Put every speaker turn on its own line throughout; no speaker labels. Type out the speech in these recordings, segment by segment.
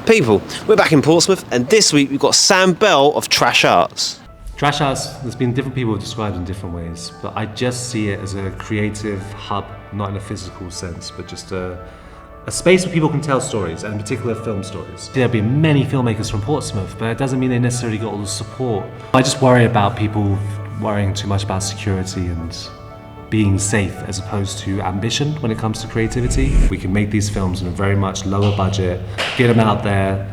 People, we're back in Portsmouth, and this week we've got Sam Bell of Trash Arts.
Trash Arts, there's been different people who have described it in different ways, but I just see it as a creative hub, not in a physical sense, but just a space where people can tell stories, and in particular film stories. There have been many filmmakers from Portsmouth, but it doesn't mean they necessarily got all the support. I just worry about people worrying too much about security and being safe as opposed to ambition when it comes to creativity. We can make these films in a very much lower budget, get them out there,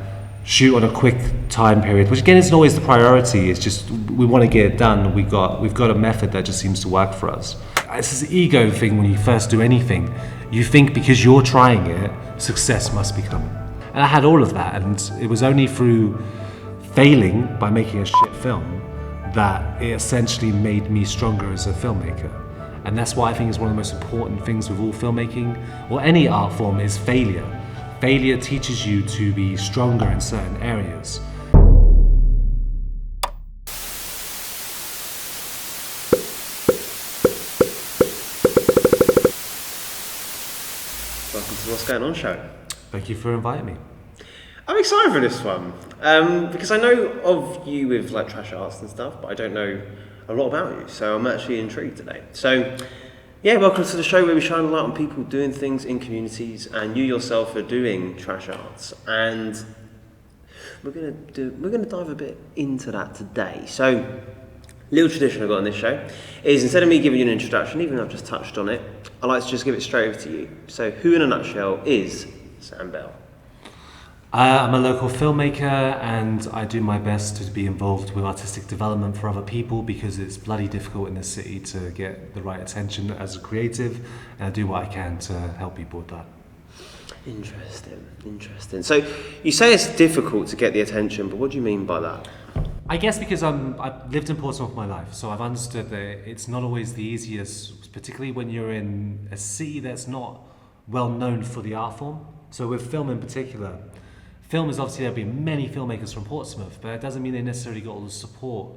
shoot on a quick time period, which again isn't always the priority. It's just we want to get it done. We've got a method that just seems to work for us. It's this ego thing when you first do anything. You think because you're trying it, success must be coming. And I had all of that, and it was only through failing by making a shit film that it essentially made me stronger as a filmmaker. And that's why I think is one of the most important things with all filmmaking, or any art form, is failure. Failure teaches you to be stronger in certain areas.
Welcome to What's Going On show.
Thank you for inviting me.
I'm excited for this one, because I know of you with like Trash Arts and stuff, but I don't know a lot about you, so I'm actually intrigued today. So, yeah, welcome to the show where we shine a light on people doing things in communities, and you yourself are doing Trash Arts, and we're gonna dive a bit into that today. So, little tradition I've got on this show is instead of me giving you an introduction, even though I've just touched on it, I like to just give it straight over to you. So, who in a nutshell is Sam Bell?
I'm a local filmmaker, and I do my best to be involved with artistic development for other people because it's bloody difficult in this city to get the right attention as a creative, and I do what I can to help people with that. Interesting. So you say it's difficult to get the attention, but what do you mean by that? I guess because I've lived in Portsmouth my life, so I've understood that it's not always the easiest, particularly when you're in a city that's not well known for the art form. So with film in particular, film is obviously, there have been many filmmakers from Portsmouth, but it doesn't mean they necessarily got all the support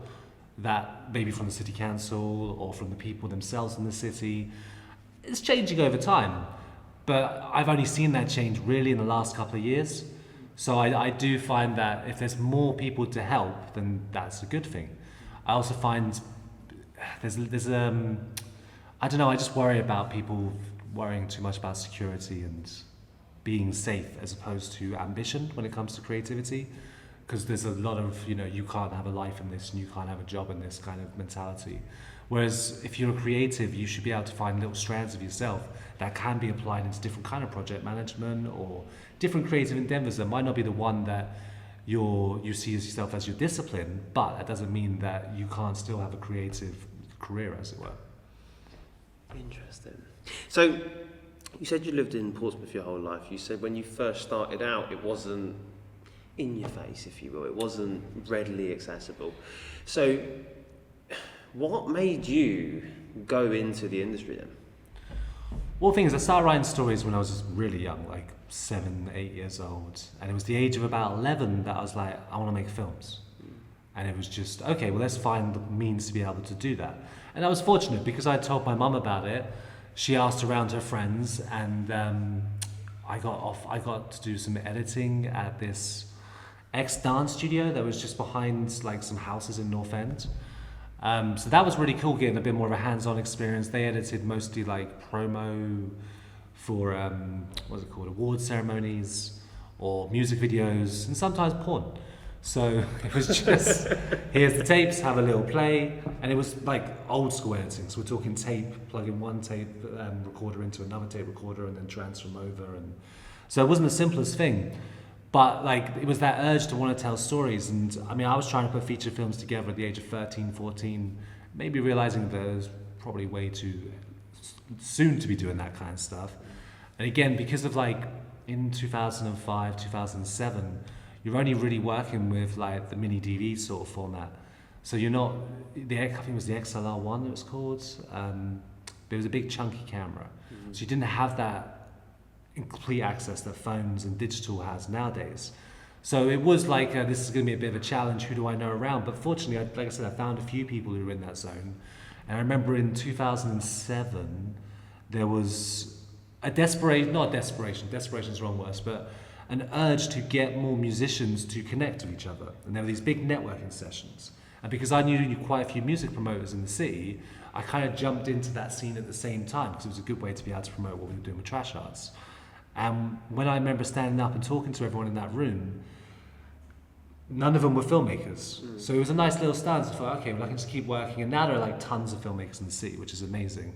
that maybe from the city council or from the people themselves in the city. It's changing over time, but I've only seen that change really in the last couple of years. So I do find that if there's more people to help, then that's a good thing. I also find there's I don't know, I just worry about people worrying too much about security and being safe as opposed to ambition when it comes to creativity, because there's a lot of, you can't have a life in this and you can't have a job in this kind of mentality. Whereas if you're a creative, you should be able to find little strands of yourself that can be applied into different kind of project management or different creative endeavors that might not be the one that you see as yourself as your discipline, but that doesn't mean that you can't still have a creative career, as it were.
Interesting. So, you said you lived in Portsmouth your whole life. You said when you first started out, it wasn't in your face, if you will. It wasn't readily accessible. So, what made you go into the industry then?
Well, the thing is, I started writing stories when I was really young, like 7, 8 years old. And it was the age of about 11 that I was like, I want to make films. And it was just, okay, well, let's find the means to be able to do that. And I was fortunate because I told my mum about it. She asked around her friends, and I got to do some editing at this ex-dance studio that was just behind like some houses in North End. So that was really cool, getting a bit more of a hands-on experience. They edited mostly like promo for award ceremonies or music videos, and sometimes porn. So it was just, here's the tapes, have a little play, and it was like old school editing. So we're talking tape, plugging one tape recorder into another tape recorder and then transfer them over. And so it wasn't the simplest thing, but like it was that urge to want to tell stories. And I mean, I was trying to put feature films together at the age of 13, 14, maybe realizing that it was probably way too soon to be doing that kind of stuff. And again, because of like in 2005, 2007, you're only really working with like the mini DV sort of format. So you're not, I think it was the XLR1 it was called, but it was a big chunky camera. Mm-hmm. So you didn't have that complete access that phones and digital has nowadays. So it was like, this is going to be a bit of a challenge, who do I know around? But fortunately, like I said, I found a few people who were in that zone. And I remember in 2007, there was a desperation is the wrong word, but an urge to get more musicians to connect with each other. And there were these big networking sessions. And because I knew quite a few music promoters in the city, I kind of jumped into that scene at the same time because it was a good way to be able to promote what we were doing with Trash Arts. And when I remember standing up and talking to everyone in that room, none of them were filmmakers. So it was a nice little stance. I thought, okay, well, I can just keep working. And now there are like tons of filmmakers in the city, which is amazing.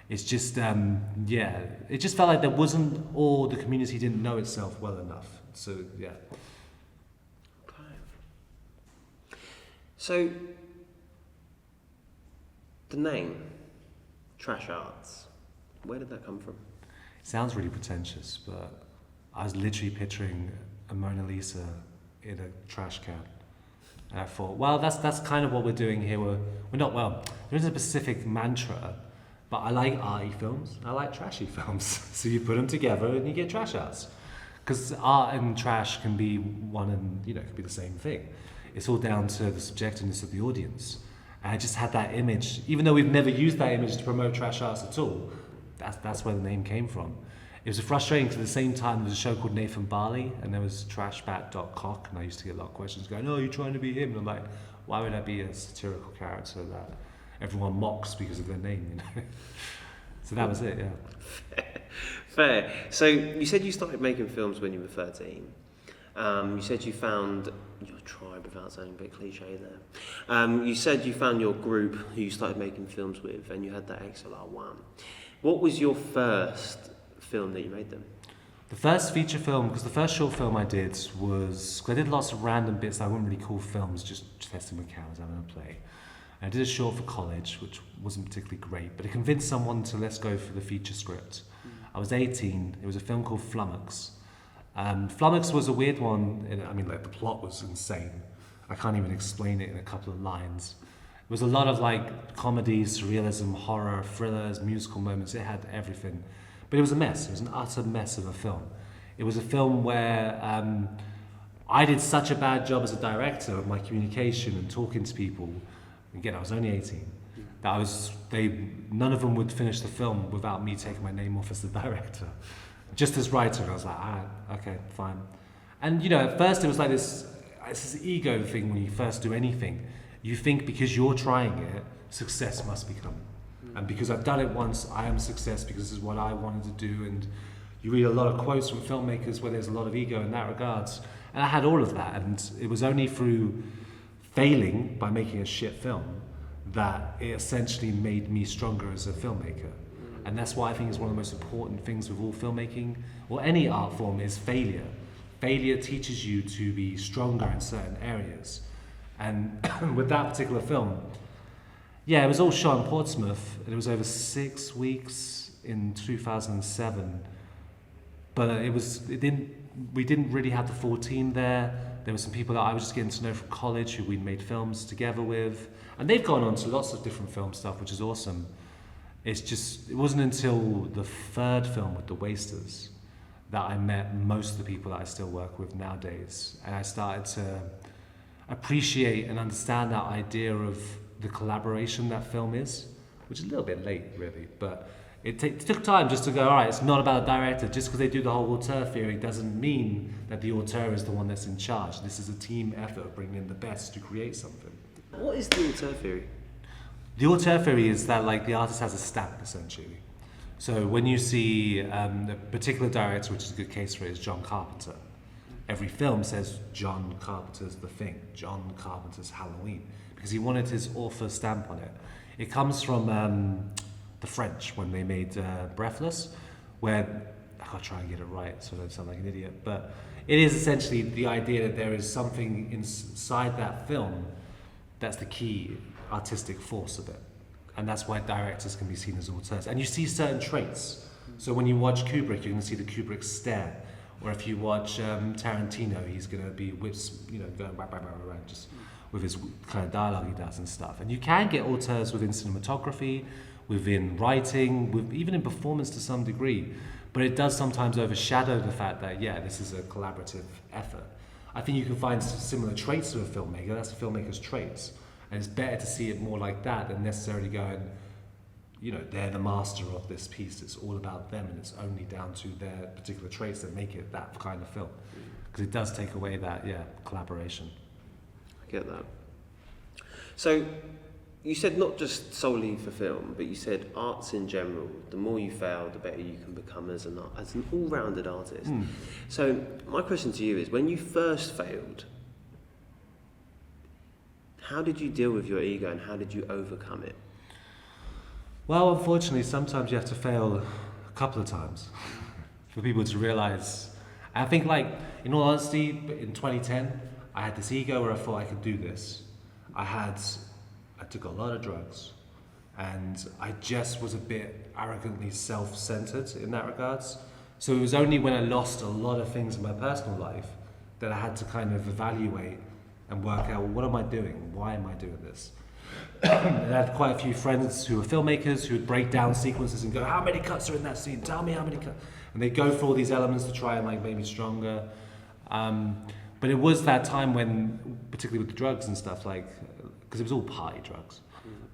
It's just, it just felt like there wasn't, or the community didn't know itself well enough. So, yeah.
Okay. So, the name, Trash Arts, where did that come from?
It sounds really pretentious, but I was literally picturing a Mona Lisa in a trash can. And I thought, well, that's kind of what we're doing here. We're not, well, there isn't a specific mantra, but I like arty films, I like trashy films. So you put them together and you get Trash Arts. Because art and trash can be one and, it can be the same thing. It's all down to the subjectiveness of the audience. And I just had that image, even though we've never used that image to promote Trash Arts at all, that's where the name came from. It was frustrating because at the same time there was a show called Nathan Barley and there was Trashbat.cock, and I used to get a lot of questions going, oh, you're trying to be him? And I'm like, why would I be a satirical character that everyone mocks because of their name, So that was it, yeah.
Fair. So you said you started making films when you were 13. You said you found your tribe, without sounding a bit cliche there. You said you found your group who you started making films with, and you had that XLR1. What was your first film that you made then?
The first feature film, because the first short film I did was, I did lots of random bits that I wouldn't really call films, just testing my cameras, having a play. And I did a short for college, which wasn't particularly great, but it convinced someone to let's go for the feature script. I was 18, it was a film called Flummox. Flummox was a weird one, the plot was insane. I can't even explain it in a couple of lines. It was a lot of comedy, surrealism, horror, thrillers, musical moments, it had everything. But it was a mess, it was an utter mess of a film. It was a film where I did such a bad job as a director of my communication and talking to people. Again, I was only 18. None of them would finish the film without me taking my name off as the director. Just as writer, I was like, okay, fine. And at first it was like this ego thing when you first do anything. You think because you're trying it, success must be coming. And because I've done it once, I am a success because this is what I wanted to do. And you read a lot of quotes from filmmakers where there's a lot of ego in that regards. And I had all of that. And it was only through failing by making a shit film that it essentially made me stronger as a filmmaker. And that's why I think is one of the most important things with all filmmaking, or any art form, is failure. Failure teaches you to be stronger in certain areas. And with that particular film, it was all shot in Portsmouth, and it was over 6 weeks in 2007. But we didn't really have the full team there. There were some people that I was just getting to know from college who we'd made films together with. And they've gone on to lots of different film stuff, which is awesome. It wasn't until the third film with The Wasters that I met most of the people that I still work with nowadays. And I started to appreciate and understand that idea of the collaboration that film is, which is a little bit late, really. But it took time just to go, all right, it's not about a director. Just because they do the whole auteur theory doesn't mean that the auteur is the one that's in charge. This is a team effort, bringing in the best to create something.
What is the auteur theory?
The auteur theory is that the artist has a stamp, essentially. So when you see a particular director, which is a good case for it, is John Carpenter. Every film says John Carpenter's The Thing, John Carpenter's Halloween, because he wanted his author stamp on it. It comes from the French when they made Breathless, where, I'll try and get it right so I don't sound like an idiot, but it is essentially the idea that there is something inside that film that's the key artistic force of it. And that's why directors can be seen as auteurs. And you see certain traits. So when you watch Kubrick, you're going to see the Kubrick stare. Or if you watch Tarantino, he's going to be going just with his kind of dialogue he does and stuff. And you can get auteurs within cinematography, within writing, even in performance to some degree. But it does sometimes overshadow the fact that, this is a collaborative effort. I think you can find similar traits to a filmmaker. That's a filmmaker's traits. And it's better to see it more like that than necessarily going, you know, they're the master of this piece. It's all about them, and it's only down to their particular traits that make it that kind of film. Because it does take away that, collaboration.
I get that. So, you said not just solely for film, but you said arts in general. The more you fail, the better you can become as an all-rounded artist. So, my question to you is, when you first failed, how did you deal with your ego and how did you overcome it?
Well, unfortunately, sometimes you have to fail a couple of times for people to realize. I think, like, in all honesty, in 2010, I had this ego where I thought I could do this. I took a lot of drugs, and I just was a bit arrogantly self-centered in that regards. So it was only when I lost a lot of things in my personal life that I had to kind of evaluate and work out, well, what am I doing? Why am I doing this? And I had quite a few friends who were filmmakers who would break down sequences and go, how many cuts are in that scene? Tell me how many cuts. And they'd go for all these elements to try and like make me stronger. But it was that time when, particularly with the drugs and stuff, like, because it was all party drugs.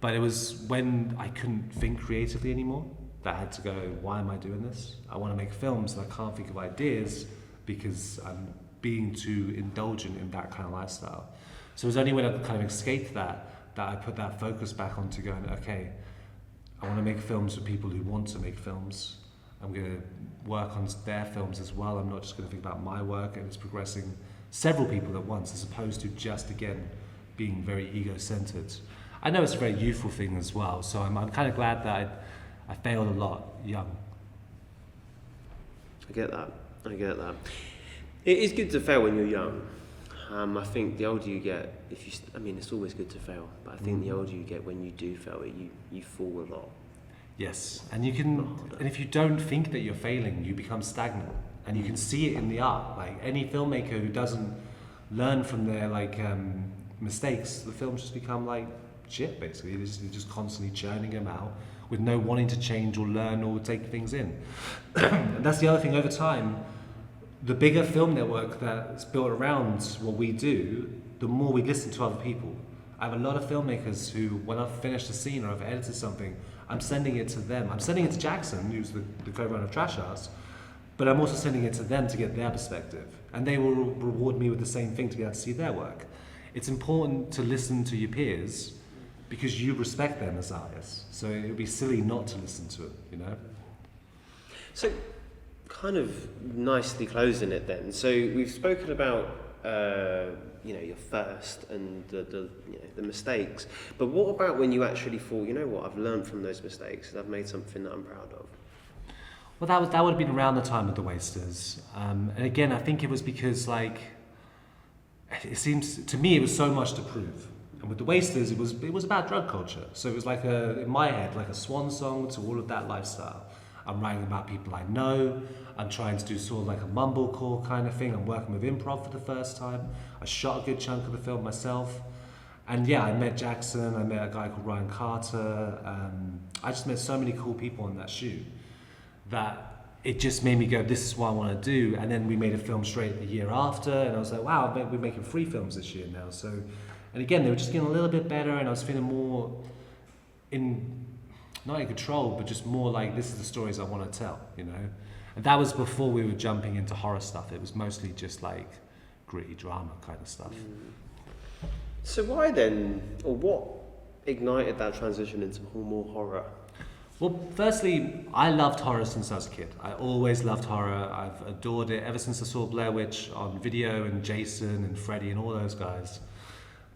But it was when I couldn't think creatively anymore that I had to go, why am I doing this? I want to make films and I can't think of ideas because I'm being too indulgent in that kind of lifestyle. So it was only when I kind of escaped that I put that focus back onto going, okay, I want to make films for people who want to make films. I'm going to work on their films as well. I'm not just going to think about my work, and it's progressing several people at once as opposed to just, again, being very ego-centered. I know it's a very youthful thing as well, so I'm kind of glad that I failed a lot young.
I get that. It is good to fail when you're young. I think the older you get, it's always good to fail, but I think the older you get, when you do fail, you fall a lot.
Yes, and if you don't think that you're failing, you become stagnant, and you can see it in the art. Like any filmmaker who doesn't learn from their mistakes, the films just become like shit. Basically, they're just constantly churning them out with no wanting to change or learn or take things in. And that's the other thing. Over time, the bigger film network that's built around what we do, the more we listen to other people. I have a lot of filmmakers who, when I've finished a scene or I've edited something, I'm sending it to them. I'm sending it to Jackson, who's the co-runner of Trash Arts, but I'm also sending it to them to get their perspective. And they will reward me with the same thing to be able to see their work. It's important to listen to your peers because you respect them as artists. So it would be silly not to listen to it, you know?
So, kind of nicely closing it then. So we've spoken about your first and the mistakes, but what about when you actually thought, you know what, I've learned from those mistakes and I've made something that I'm proud of?
Well, that would have been around the time of The Wasters, and again, I think it was because it seems to me it was so much to prove. And with The Wasters, it was about drug culture, so it was like in my head like a swan song to all of that lifestyle. I'm writing about people I know. I'm trying to do sort of like a mumblecore kind of thing. I'm working with improv for the first time. I shot a good chunk of the film myself. And yeah, I met Jackson. I met a guy called Ryan Carter. I just met so many cool people on that shoot that it just made me go, this is what I want to do. And then we made a film straight the year after. And I was like, wow, we're making 3 films this year now. So, and again, they were just getting a little bit better. And I was feeling more not in control, but just more like, this is the stories I want to tell, you know? And that was before we were jumping into horror stuff. It was mostly just like gritty drama kind of stuff.
So why then, or what ignited that transition into more horror?
Well, firstly, I loved horror since I was a kid. I always loved horror. I've adored it ever since I saw Blair Witch on video and Jason and Freddy and all those guys.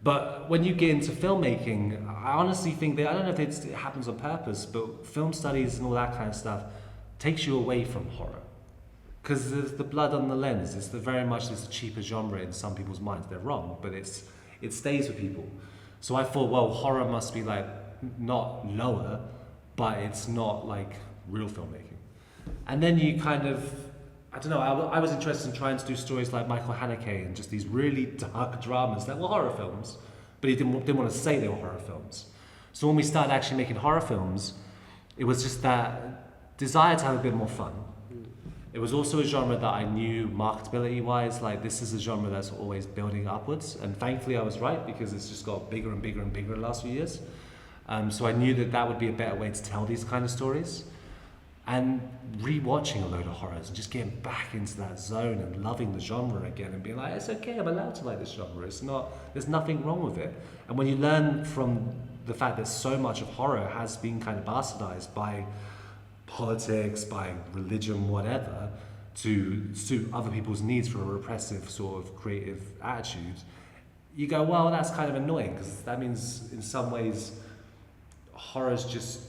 But when you get into filmmaking, I honestly think that, I don't know if it happens on purpose, but film studies and all that kind of stuff takes you away from horror. Because there's the blood on the lens. It's very much this cheaper genre in some people's minds. They're wrong, but it stays with people. So I thought, well, horror must be like not lower, but it's not like real filmmaking. And then you kind of, I don't know, I was interested in trying to do stories like Michael Haneke and just these really dark dramas that were horror films, but he didn't want to say they were horror films. So when we started actually making horror films, it was just that desire to have a bit more fun. It was also a genre that I knew marketability-wise, like this is a genre that's always building upwards, and thankfully I was right because it's just got bigger and bigger and bigger in the last few years. So I knew that that would be a better way to tell these kind of stories. And rewatching a load of horrors and just getting back into that zone and loving the genre again and being like, it's okay, I'm allowed to like this genre. It's not, there's nothing wrong with it. And when you learn from the fact that so much of horror has been kind of bastardized by politics, by religion, whatever, to suit other people's needs for a repressive sort of creative attitude, you go, well, that's kind of annoying, because that means in some ways horror's just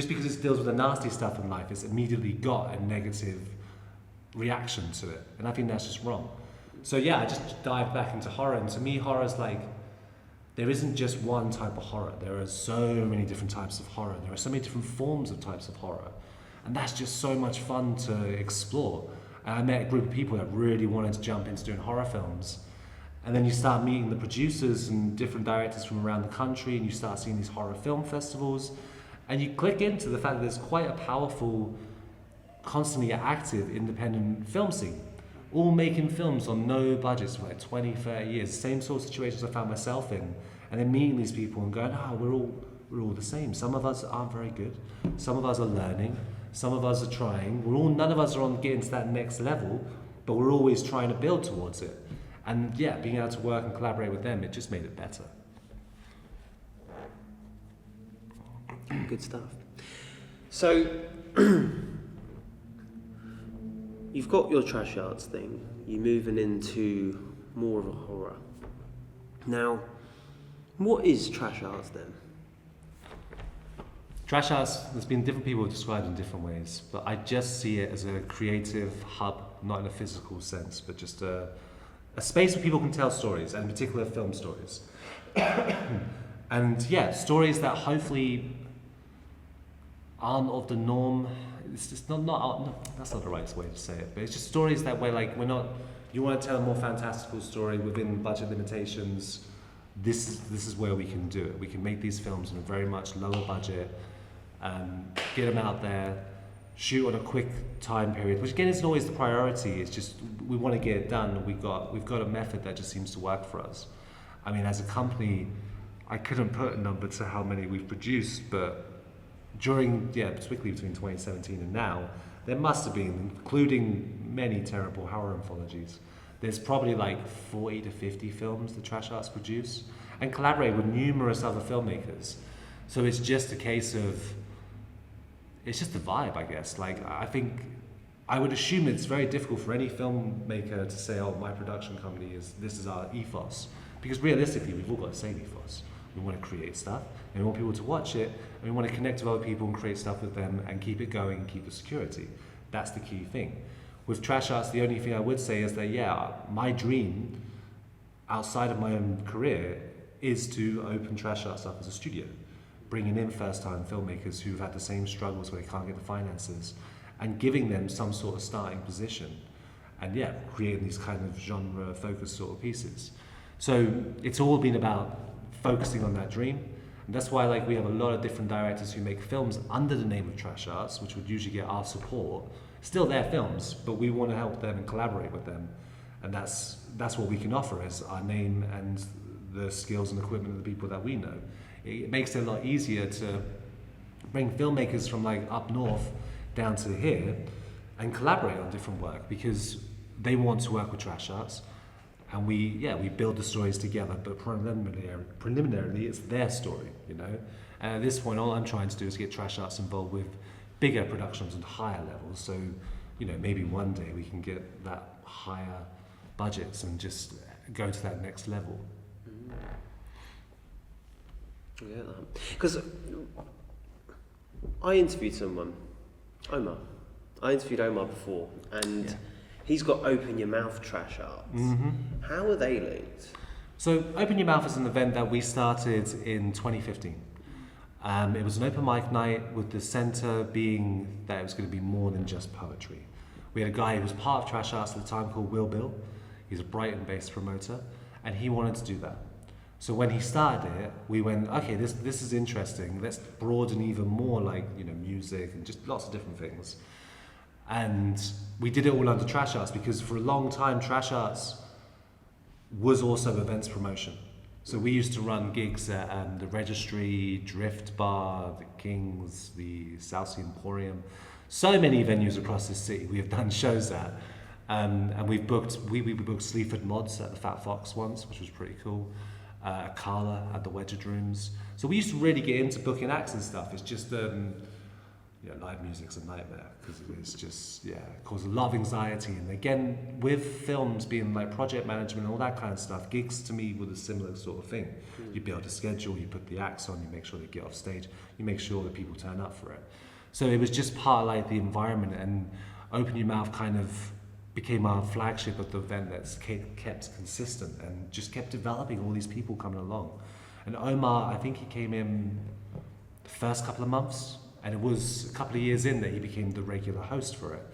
because it deals with the nasty stuff in life, it's immediately got a negative reaction to it. And I think that's just wrong. So yeah, I just dived back into horror, and to me horror's like, there isn't just one type of horror. There are so many different types of horror. There are so many different forms of types of horror. And that's just so much fun to explore. And I met a group of people that really wanted to jump into doing horror films. And then you start meeting the producers and different directors from around the country, and you start seeing these horror film festivals. And you click into the fact that there's quite a powerful, constantly active independent film scene, all making films on no budgets for like 20, 30 years. Same sort of situations I found myself in. And then meeting these people and going, oh, we're all the same. Some of us aren't very good. Some of us are learning. Some of us are trying. None of us are on getting to that next level, but we're always trying to build towards it. And yeah, being able to work and collaborate with them, it just made it better.
Good stuff. So, you've got your trash arts thing, you're moving into more of a horror. Now, what is trash arts then?
Trash arts, there's been different people described in different ways, but I just see it as a creative hub, not in a physical sense, but just a space where people can tell stories, and in particular film stories. And yeah, stories that hopefully aren't of the norm. It's just not that's not the right way to say it, but it's just stories that we're not, you want to tell a more fantastical story within budget limitations, this is where we can do it. We can make these films in a very much lower budget, get them out there, shoot on a quick time period, which again isn't always the priority. It's just we want to get it done. We've got a method that just seems to work for us. I mean, as a company, I couldn't put a number to how many we've produced, but particularly between 2017 and now, there must have been, including many terrible horror anthologies, there's probably like 40 to 50 films the Trash Arts produce, and collaborate with numerous other filmmakers. So it's just a case of, it's just a vibe, I guess. Like, I would assume it's very difficult for any filmmaker to say, oh, my production company this is our ethos. Because realistically, we've all got the same ethos. We want to create stuff, and we want people to watch it, and we want to connect with other people and create stuff with them and keep it going and keep the security. That's the key thing. With Trash Arts, the only thing I would say is that, yeah, my dream outside of my own career is to open Trash Arts up as a studio, bringing in first-time filmmakers who've had the same struggles where they can't get the finances, and giving them some sort of starting position, and yeah, creating these kind of genre-focused sort of pieces. So it's all been about focusing on that dream, and that's why we have a lot of different directors who make films under the name of Trash Arts, which would usually get our support. Still their films, but we want to help them and collaborate with them, and that's what we can offer as our name and the skills and equipment of the people that we know. It makes it a lot easier to bring filmmakers from up north down to here and collaborate on different work, because they want to work with Trash Arts, and we build the stories together, but preliminarily it's their story, And at this point, all I'm trying to do is get Trash Arts involved with bigger productions and higher levels, so maybe one day we can get that higher budgets and just go to that next level.
Yeah, because I interviewed someone, Omar. I interviewed Omar before, and he's got Open Your Mouth Trash Arts. Mm-hmm. How are they linked?
So Open Your Mouth is an event that we started in 2015. It was an open mic night with the centre being that it was going to be more than just poetry. We had a guy who was part of Trash Arts at the time called Will Bill. He's a Brighton-based promoter, and he wanted to do that. So when he started it, we went, okay, this is interesting. Let's broaden even more, music and just lots of different things. And we did it all under Trash Arts, because for a long time, Trash Arts was also events promotion. So we used to run gigs at the Registry, Drift Bar, the Kings, the South Sea Emporium. So many venues across the city we have done shows at. And we booked Sleaford Mods at the Fat Fox once, which was pretty cool. Carla at the Wedged Rooms. So we used to really get into booking acts and stuff. It's just live music's a nightmare because it's just it causes a lot of anxiety. And again, with films being like project management and all that kind of stuff, gigs to me were the similar sort of thing. You'd be able to schedule, you put the acts on, you make sure they get off stage, you make sure that people turn up for it. So it was just part of like the environment, and Open Your Mouth kind of became our flagship of the event that's kept consistent and just kept developing all these people coming along. And Omar, I think he came in the first couple of months, and it was a couple of years in that he became the regular host for it.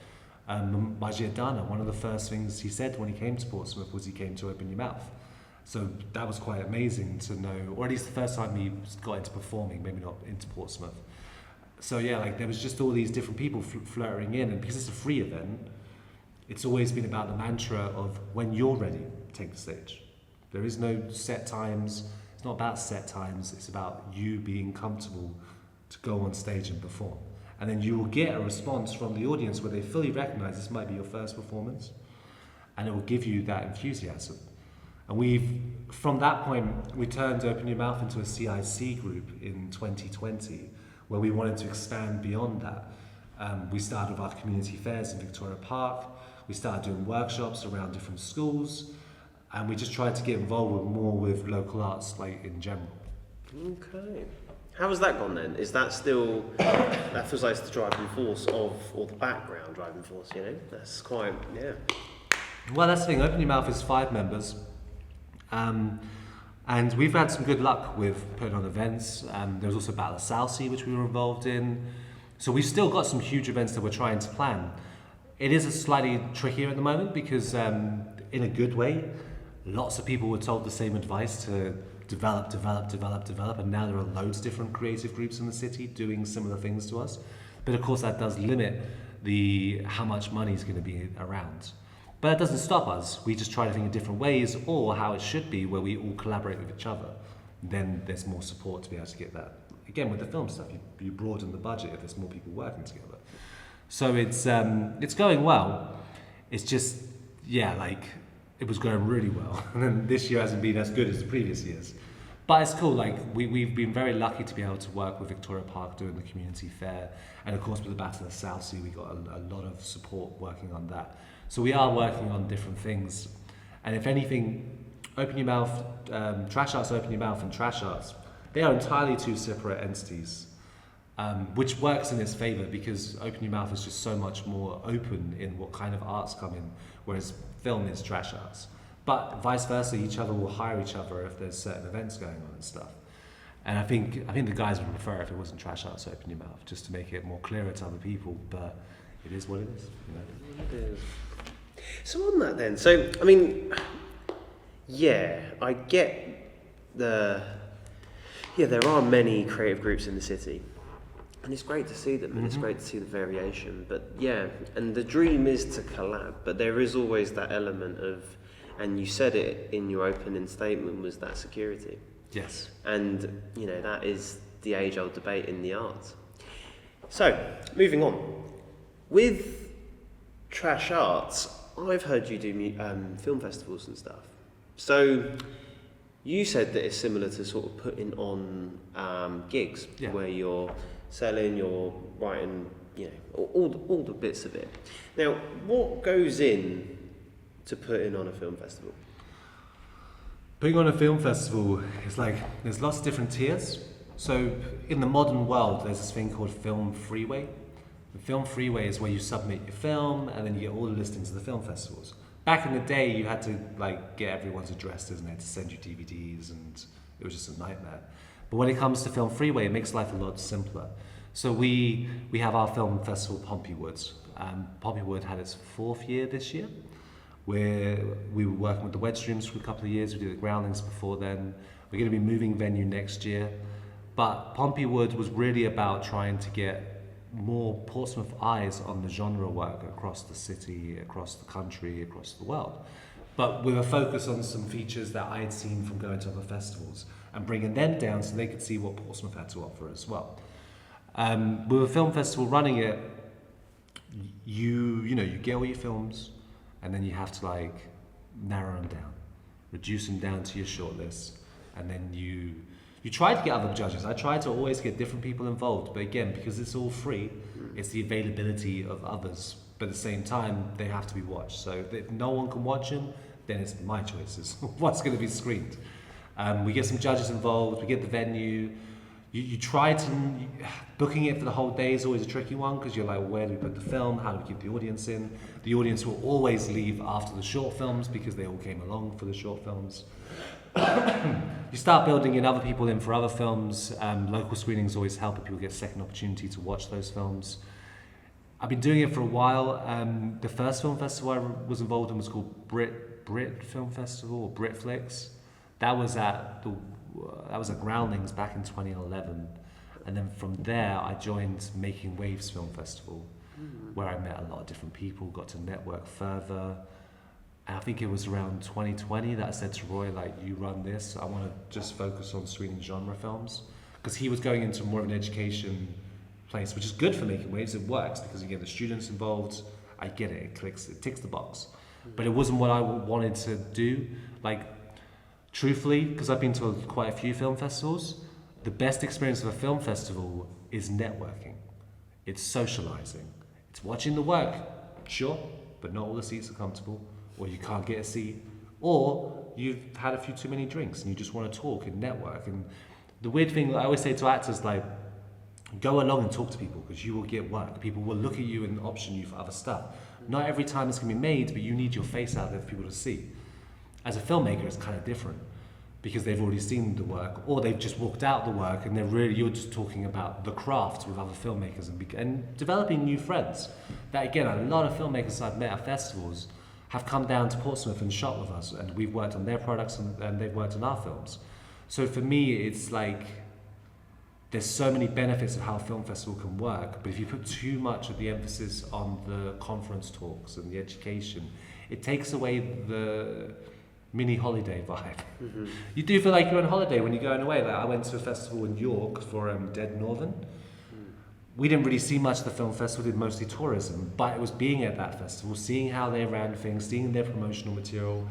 Majid Dana, one of the first things he said when he came to Portsmouth was he came to Open Your Mouth. So that was quite amazing to know, or at least the first time he got into performing, maybe not into Portsmouth. So yeah, like there was just all these different people flirting in, and because it's a free event, it's always been about the mantra of when you're ready, take the stage. There is no set times. It's not about set times. It's about you being comfortable to go on stage and perform. And then you will get a response from the audience where they fully recognize this might be your first performance, and it will give you that enthusiasm. And from that point, we turned Open Your Mouth into a CIC group in 2020, where we wanted to expand beyond that. We started with our community fairs in Victoria Park. We started doing workshops around different schools, and we just tried to get involved more with local arts, like in general.
Okay. How has that gone then? Is that still, that feels like it's the driving force of, or the background driving force, you know? That's quite, yeah.
Well, that's the thing. Open Your Mouth is 5 members. And we've had some good luck with putting on events. There was also Battle of Southsea, which we were involved in. So we've still got some huge events that we're trying to plan. It is a slightly trickier at the moment because, in a good way, lots of people were told the same advice to develop, and now there are loads of different creative groups in the city doing similar things to us. But of course that does limit how much money is going to be around. But that doesn't stop us. We just try to think of different ways, or how it should be, where we all collaborate with each other. Then there's more support to be able to get that. Again, with the film stuff, you broaden the budget if there's more people working together. So it's going well. It's just, it was going really well. And then this year hasn't been as good as the previous years. But it's cool, we've been very lucky to be able to work with Victoria Park doing the community fair. And of course with the Battle of Southsea, we got a lot of support working on that. So we are working on different things. And if anything, Open Your Mouth, Trash Arts Open Your Mouth and Trash Arts, they are entirely 2 separate entities, which works in its favour because Open Your Mouth is just so much more open in what kind of arts come in, whereas film is Trash Arts. But vice versa, each other will hire each other if there's certain events going on and stuff. And I think the guys would prefer if it wasn't Trash Arts Open Your Mouth, just to make it more clearer to other people, but it is what it is. You know?
It is. So on that then, so I mean, I get there are many creative groups in the city, and it's great to see them, and it's great to see the variation, but and the dream is to collab, but there is always that element of, and you said it in your opening statement, was that security.
Yes.
And, that is the age-old debate in the arts. So, moving on. With Trash Arts, I've heard you do film festivals and stuff. So, you said that it's similar to sort of putting on gigs, where you're selling, you're writing, all the bits of it. Now, what goes in to putting on a film festival?
Putting on a film festival is there's lots of different tiers. So in the modern world, there's this thing called Film Freeway. The Film Freeway is where you submit your film and then you get all the listings of the film festivals. Back in the day, you had to get everyone's addresses and they had to send you DVDs, and it was just a nightmare. But when it comes to Film Freeway, it makes life a lot simpler. So we have our film festival, Pompeywood. Pompeywood had its 4th year this year, where we were working with the Wedge Rooms for a couple of years. We did the Groundlings before then. We're going to be moving venue next year. But Pompeywood was really about trying to get more Portsmouth eyes on the genre work across the city, across the country, across the world. but with a focus on some features that I had seen from going to other festivals and bringing them down so they could see what Portsmouth had to offer as well. With a film festival running it, you get all your films, and then you have to like narrow them down, reduce them down to your shortlist, and then you try to get other judges. I try to always get different people involved, but again, because it's all free, it's the availability of others. But at the same time, they have to be watched. So if no one can watch them, then it's my choices. What's going to be screened? We get some judges involved. We get the venue. You try to booking it for the whole day is always a tricky one because you're like, where do we put the film? How do we keep the audience in? The audience will always leave after the short films because they all came along for the short films. You start building in other people in for other films. Local screenings always help if people get a second opportunity to watch those films. I've been doing it for a while. The first film festival I was involved in was called Brit Film Festival or Britflix. That was at Groundlings back in 2011, and then from there I joined Making Waves Film Festival, where I met a lot of different people, got to network further. And I think it was around 2020 that I said to Roy, like, you run this, I want to just focus on screening genre films, because he was going into more of an education place, which is good for Making Waves. It works because you get the students involved. I get it, it ticks the box, but it wasn't what I wanted to do. Like, truthfully, because I've been to quite a few film festivals, the best experience of a film festival is networking. It's socializing. It's watching the work, sure, but not all the seats are comfortable, or you can't get a seat, or you've had a few too many drinks and you just want to talk and network. And the weird thing I always say to actors, like, go along and talk to people because you will get work. People will look at you and option you for other stuff. Not every time it's going to be made, but you need your face out there for people to see. As a filmmaker, it's kind of different because they've already seen the work, or they've just walked out the work and you're just talking about the craft with other filmmakers and developing new friends. That, again, a lot of filmmakers I've met at festivals have come down to Portsmouth and shot with us, and we've worked on their products and they've worked on our films. So for me, it's like there's so many benefits of how a film festival can work, but if you put too much of the emphasis on the conference talks and the education, it takes away the mini holiday vibe. Mm-hmm. You do feel like you're on holiday when you're going away. Like, I went to a festival in York for Dead Northern. We didn't really see much of the film festival, did mostly tourism, but it was being at that festival, seeing how they ran things, seeing their promotional material.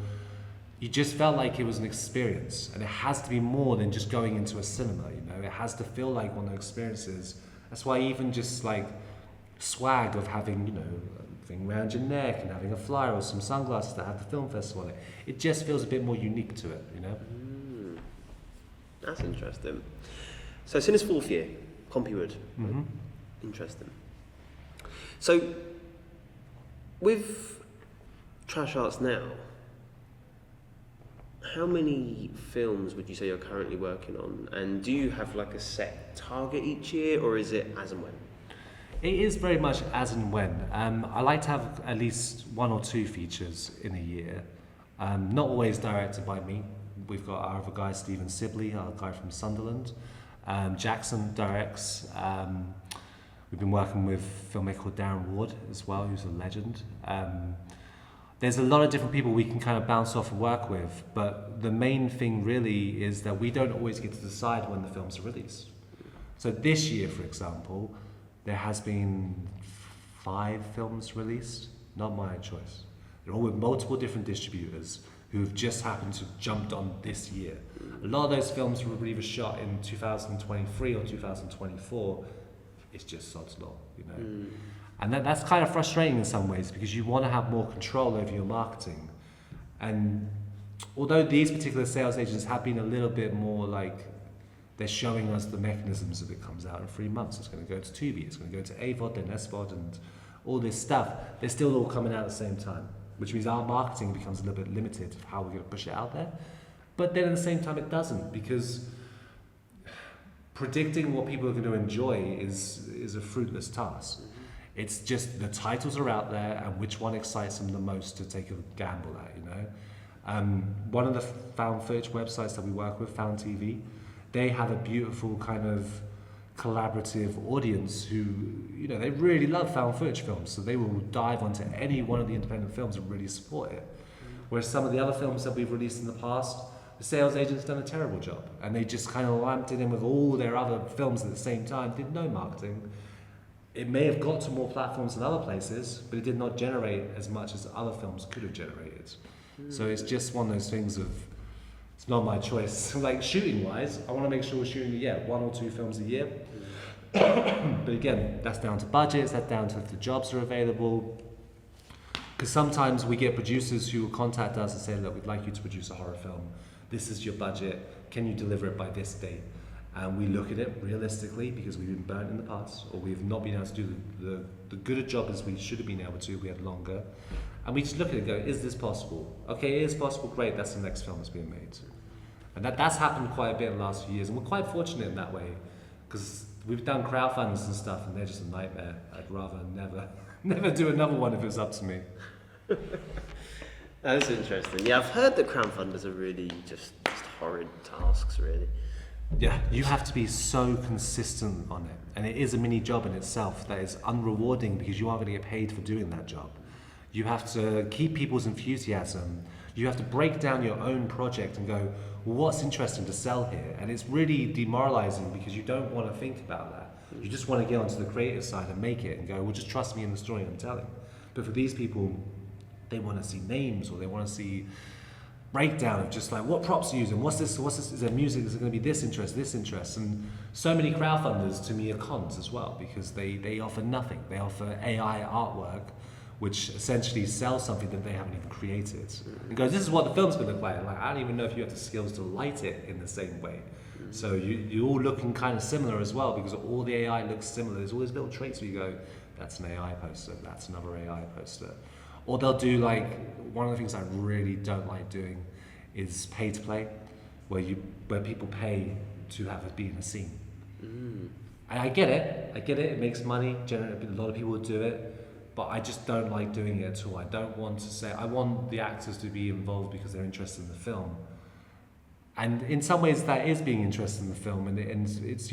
You just felt like it was an experience, and it has to be more than just going into a cinema, you know? It has to feel like one of those experiences. That's why even just like swag of having, you know, a thing around your neck and having a flyer or some sunglasses that have the film festival on it, it just feels a bit more unique to it, you know?
That's interesting. So since fourth year, Compywood.
Mm-hmm.
Interesting. So with Trash Arts now, how many films would you say you're currently working on? And do you have like a set target each year, or is it as and when?
It is very much as and when. I like to have at least one or two features in a year. Not always directed by me. We've got our other guy, Stephen Sibley, our guy from Sunderland. Jackson directs. We've been working with a filmmaker called Darren Ward as well, who's a legend. There's a lot of different people we can kind of bounce off and work with, but the main thing really is that we don't always get to decide when the films are released. So this year, for example, there has been 5 films released, not my choice. They're all with multiple different distributors who have just happened to jumped on this year. A lot of those films were either shot in 2023 or 2024. It's just sod's law, you know. And that's kind of frustrating in some ways because you want to have more control over your marketing. And although these particular sales agents have been a little bit more like, they're showing us the mechanisms of it comes out in 3 months. It's going to go to Tubi, it's going to go to AVOD, then SVOD, and all this stuff. They're still all coming out at the same time, which means our marketing becomes a little bit limited of how we're going to push it out there. But then at the same time, it doesn't, because predicting what people are going to enjoy is a fruitless task. It's just the titles are out there and which one excites them the most to take a gamble at, you know. One of the found footage websites that we work with, Found TV, they have a beautiful kind of collaborative audience who, you know, they really love found footage films, so they will dive onto any one of the independent films and really support it. Whereas some of the other films that we've released in the past, the sales agent's done a terrible job, and they just kind of lamped it in with all their other films at the same time, did no marketing. It may have got to more platforms than other places, but it did not generate as much as other films could have generated. So it's just one of those things of, it's not my choice. Like shooting wise, I want to make sure we're shooting, 1 or 2 films a year. But again, that's down to budgets, that's down to if the jobs are available. Because sometimes we get producers who will contact us and say, look, we'd like you to produce a horror film. This is your budget. Can you deliver it by this date? And we look at it realistically because we've been burnt in the past, or we've not been able to do the good a job as we should have been able to. We had longer. And we just look at it and go, is this possible? Okay, it is possible, great, that's the next film that's being made. And that's happened quite a bit in the last few years, and we're quite fortunate in that way, because we've done crowdfunders and stuff, and they're just a nightmare. I'd rather never do another one if it's up to me.
That's interesting. Yeah, I've heard that crowdfunders are really just horrid tasks, really.
Yeah, you have to be so consistent on it, and it is a mini job in itself that is unrewarding because you aren't going to get paid for doing that job. You have to keep people's enthusiasm. You have to break down your own project and go, well, what's interesting to sell here? And it's really demoralizing because you don't want to think about that. You just want to get onto the creative side and make it and go, well, just trust me in the story I'm telling. But for these people, they want to see names, or they want to see breakdown of just like, what props are you using? What's this? Is there music? Is it going to be this interest? And so many crowdfunders to me are cons as well, because they offer nothing. They offer AI artwork, which essentially sells something that they haven't even created. And goes, this is what the film's going to look like. Like, I don't even know if you have the skills to light it in the same way. So you're all looking kind of similar as well, because all the AI looks similar. There's all these little traits where you go, that's an AI poster, that's another AI poster. Or they'll do like, one of the things I really don't like doing is pay to play, where people pay to have it be in a scene. And I get it, it makes money, generally a lot of people will do it, but I just don't like doing it at all. I don't want to say, I want the actors to be involved because they're interested in the film. And in some ways that is being interested in the film, and it's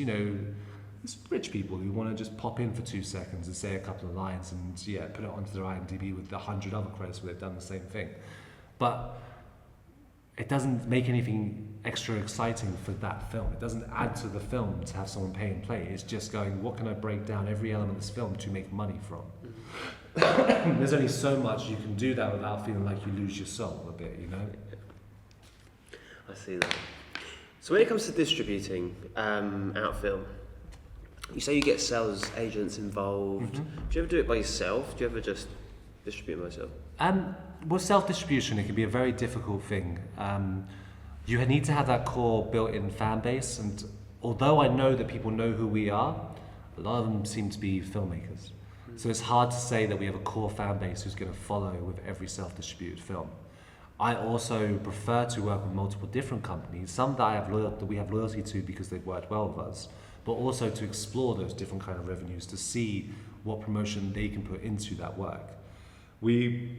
it's rich people who want to just pop in for 2 seconds and say a couple of lines and put it onto their IMDb with 100 other credits where they've done the same thing. But it doesn't make anything extra exciting for that film. It doesn't add to the film to have someone pay and play. It's just going, what can I break down every element of this film to make money from? There's only so much you can do that without feeling like you lose your soul a bit,
I see that. So when it comes to distributing out film, you say you get sales agents involved. Do you ever do it by yourself? Do you ever just distribute it myself?
With self-distribution, it can be a very difficult thing. You need to have that core built-in fan base, and although I know that people know who we are, a lot of them seem to be filmmakers. So it's hard to say that we have a core fan base who's going to follow with every self-distributed film. I also prefer to work with multiple different companies, some that we have loyalty to because they've worked well with us, but also to explore those different kind of revenues, to see what promotion they can put into that work. We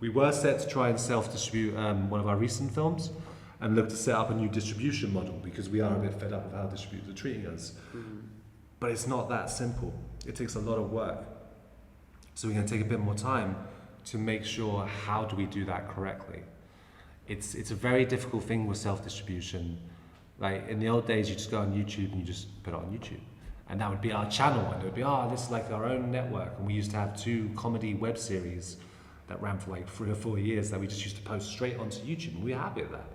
were set to try and self-distribute one of our recent films and look to set up a new distribution model because we are a bit fed up with how distributors are treating us. But it's not that simple. It takes a lot of work. So we're going to take a bit more time to make sure how do we do that correctly. It's a very difficult thing with self-distribution. Like in the old days, you just go on YouTube and you just put it on YouTube. And that would be our channel, and it would be, this is like our own network. And we used to have 2 comedy web series that ran for like 3 or 4 years that we just used to post straight onto YouTube, and we were happy with that.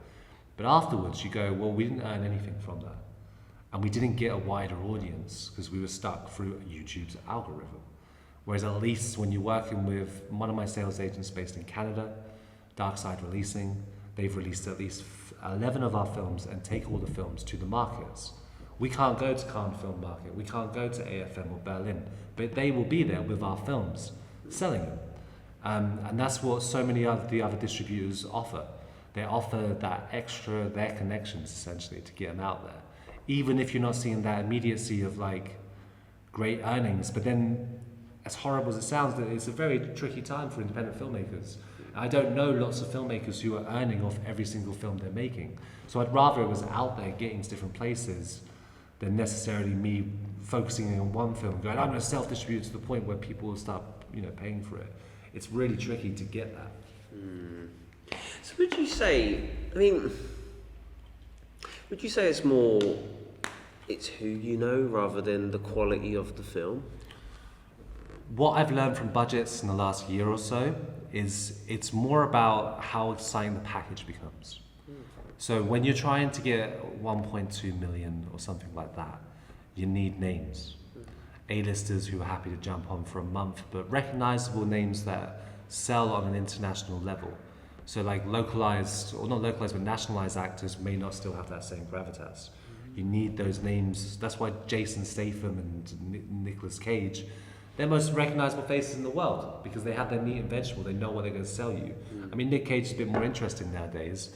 But afterwards, you go, well, we didn't earn anything from that. And we didn't get a wider audience because we were stuck through YouTube's algorithm. Whereas at least when you're working with one of my sales agents based in Canada, Darkside Releasing, they've released at least 11 of our films and take all the films to the markets. We can't go to Cannes Film Market, we can't go to AFM or Berlin, but they will be there with our films, selling them. And that's what so many of the other distributors offer. They offer that extra, their connections essentially to get them out there. Even if you're not seeing that immediacy of like great earnings, but then as horrible as it sounds, it's a very tricky time for independent filmmakers. I don't know lots of filmmakers who are earning off every single film they're making. So I'd rather it was out there getting to different places than necessarily me focusing on one film, going, I'm going to self-distribute to the point where people will start, paying for it. It's really tricky to get that.
So would you say, would you say it's who you know rather than the quality of the film?
What I've learned from budgets in the last year or so is it's more about how exciting the package becomes. So when you're trying to get 1.2 million or something like that, you need names. A-listers who are happy to jump on for a month, but recognizable names that sell on an international level. So like localized, or not localized, but nationalized actors may not still have that same gravitas. You need those names. That's why Jason Statham and Nicolas Cage, they're most recognizable faces in the world because they have their meat and vegetable. They know what they're going to sell you. I mean, Nick Cage is a bit more interesting nowadays,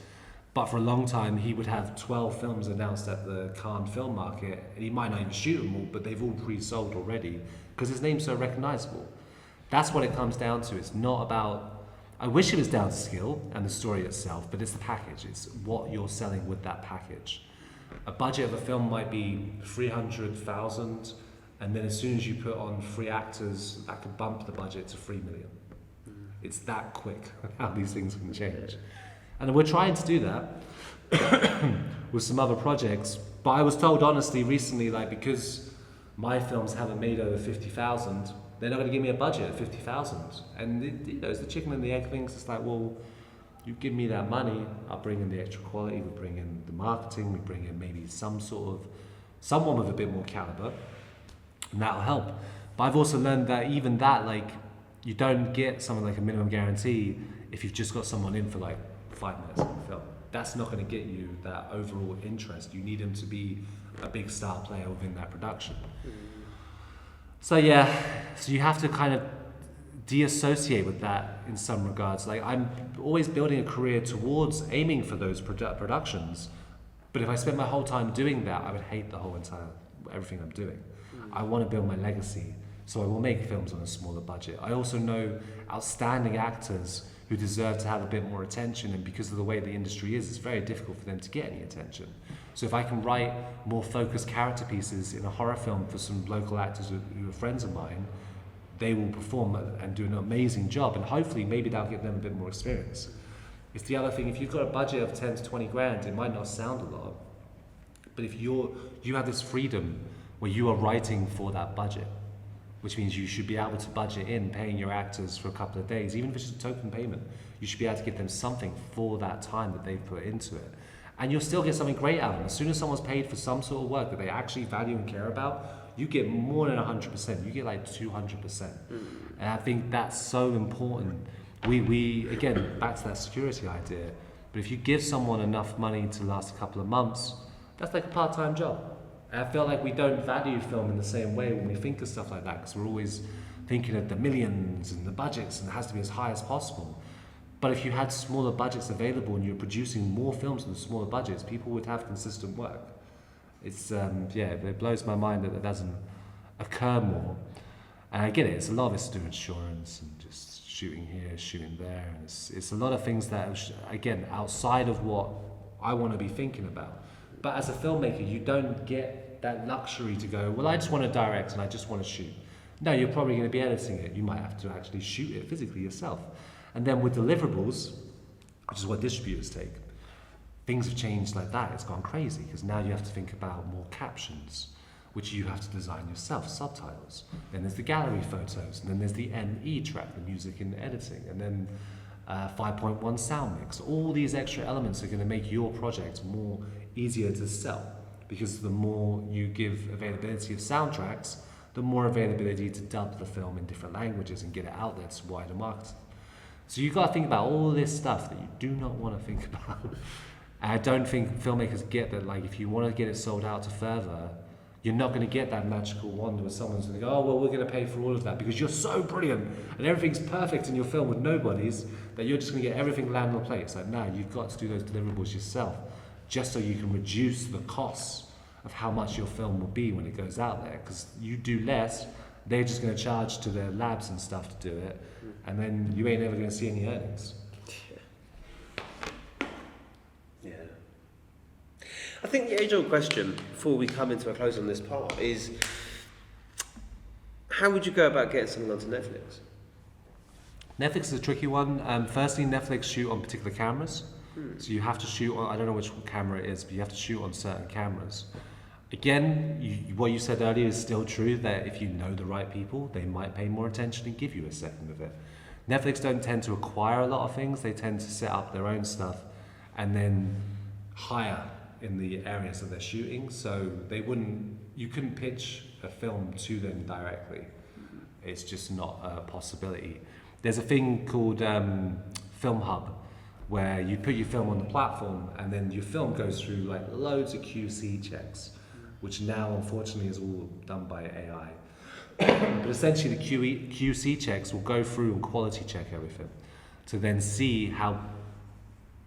but for a long time he would have 12 films announced at the Cannes film market, and he might not even shoot them all, but they've all pre-sold already because his name's so recognizable. That's what it comes down to. It's not about, I wish it was down to skill and the story itself, but it's the package. It's what you're selling with that package. A budget of a film might be 300,000, and then as soon as you put on 3 actors, that could bump the budget to 3 million. It's that quick how these things can change. And we're trying to do that with some other projects. But I was told honestly recently, like, because my films haven't made over 50,000, they're not going to give me a budget of 50,000. And it's the chicken and the egg things. It's like, well, you give me that money, I'll bring in the extra quality, we bring in the marketing, we bring in maybe someone with a bit more caliber, and that'll help. But I've also learned that even that, like, you don't get something like a minimum guarantee if you've just got someone in for like 5 minutes of the film. That's not going to get you that overall interest. You need them to be a big star player within that production. So yeah, so you have to kind of de-associate with that in some regards. Like, I'm always building a career towards aiming for those productions, but if I spent my whole time doing that, I would hate the whole entire everything I'm doing. I want to build my legacy, so I will make films on a smaller budget. I also know outstanding actors who deserve to have a bit more attention, and because of the way the industry is, it's very difficult for them to get any attention. So if I can write more focused character pieces in a horror film for some local actors who are friends of mine, they will perform and do an amazing job, and hopefully maybe that'll give them a bit more experience. It's the other thing, if you've got a budget of 10 to 20 grand, it might not sound a lot, but if you have this freedom where you are writing for that budget, which means you should be able to budget in paying your actors for a couple of days, even if it's just a token payment. You should be able to give them something for that time that they've put into it. And you'll still get something great out of them. As soon as someone's paid for some sort of work that they actually value and care about, you get more than 100%. You get like 200%. And I think that's so important. We again, back to that security idea, but if you give someone enough money to last a couple of months, that's like a part-time job. And I feel like we don't value film in the same way when we think of stuff like that, because we're always thinking of the millions and the budgets, and it has to be as high as possible. But if you had smaller budgets available and you're producing more films with smaller budgets, people would have consistent work. It's it blows my mind that doesn't occur more. And I get it, it's a lot of it's to do insurance and just shooting here, shooting there, and it's a lot of things that are, again, outside of what I want to be thinking about. But as a filmmaker, you don't get that luxury to go, well, I just want to direct and I just want to shoot. No, you're probably going to be editing it. You might have to actually shoot it physically yourself. And then with deliverables, which is what distributors take, things have changed like that. It's gone crazy because now you have to think about more captions, which you have to design yourself, subtitles. Then there's the gallery photos, and then there's the ME track, the music and editing, and then 5.1 sound mix. All these extra elements are going to make your project more easier to sell, because the more you give availability of soundtracks, the more availability to dub the film in different languages and get it out there to wider markets. So you've got to think about all this stuff that you do not want to think about. And I don't think filmmakers get that, like, if you want to get it sold out to further, you're not going to get that magical wand where someone's going to go, oh, well, we're going to pay for all of that because you're so brilliant and everything's perfect in your film with nobodies that you're just going to get everything land on the plate. It's like, no, you've got to do those deliverables yourself, just so you can reduce the costs of how much your film will be when it goes out there. Because you do less, they're just going to charge to their labs and stuff to do it, and then you ain't ever going to see any earnings.
Yeah. I think the age-old question, before we come into a close on this part, is how would you go about getting something onto Netflix?
Netflix is a tricky one. Firstly, Netflix shoot on particular cameras. So you have to shoot on, I don't know which camera it is, but you have to shoot on certain cameras. Again, what you said earlier is still true, that if you know the right people, they might pay more attention and give you a second of it. Netflix don't tend to acquire a lot of things, they tend to set up their own stuff and then hire in the areas that they're shooting, so you couldn't pitch a film to them directly. It's just not a possibility. There's a thing called Film Hub, where you put your film on the platform and then your film goes through like loads of QC checks, which now unfortunately is all done by AI. But essentially the QC checks will go through and quality check everything to then see how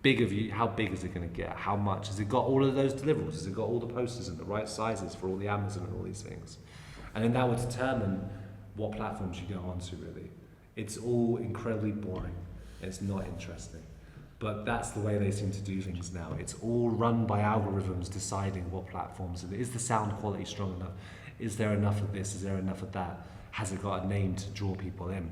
big is it going to get, how much, has it got all of those deliverables, has it got all the posters in the right sizes for all the Amazon and all these things. And then that will determine what platforms you go onto really. It's all incredibly boring, it's not interesting. But that's the way they seem to do things now. It's all run by algorithms deciding what platforms. Is the sound quality strong enough? Is there enough of this? Is there enough of that? Has it got a name to draw people in?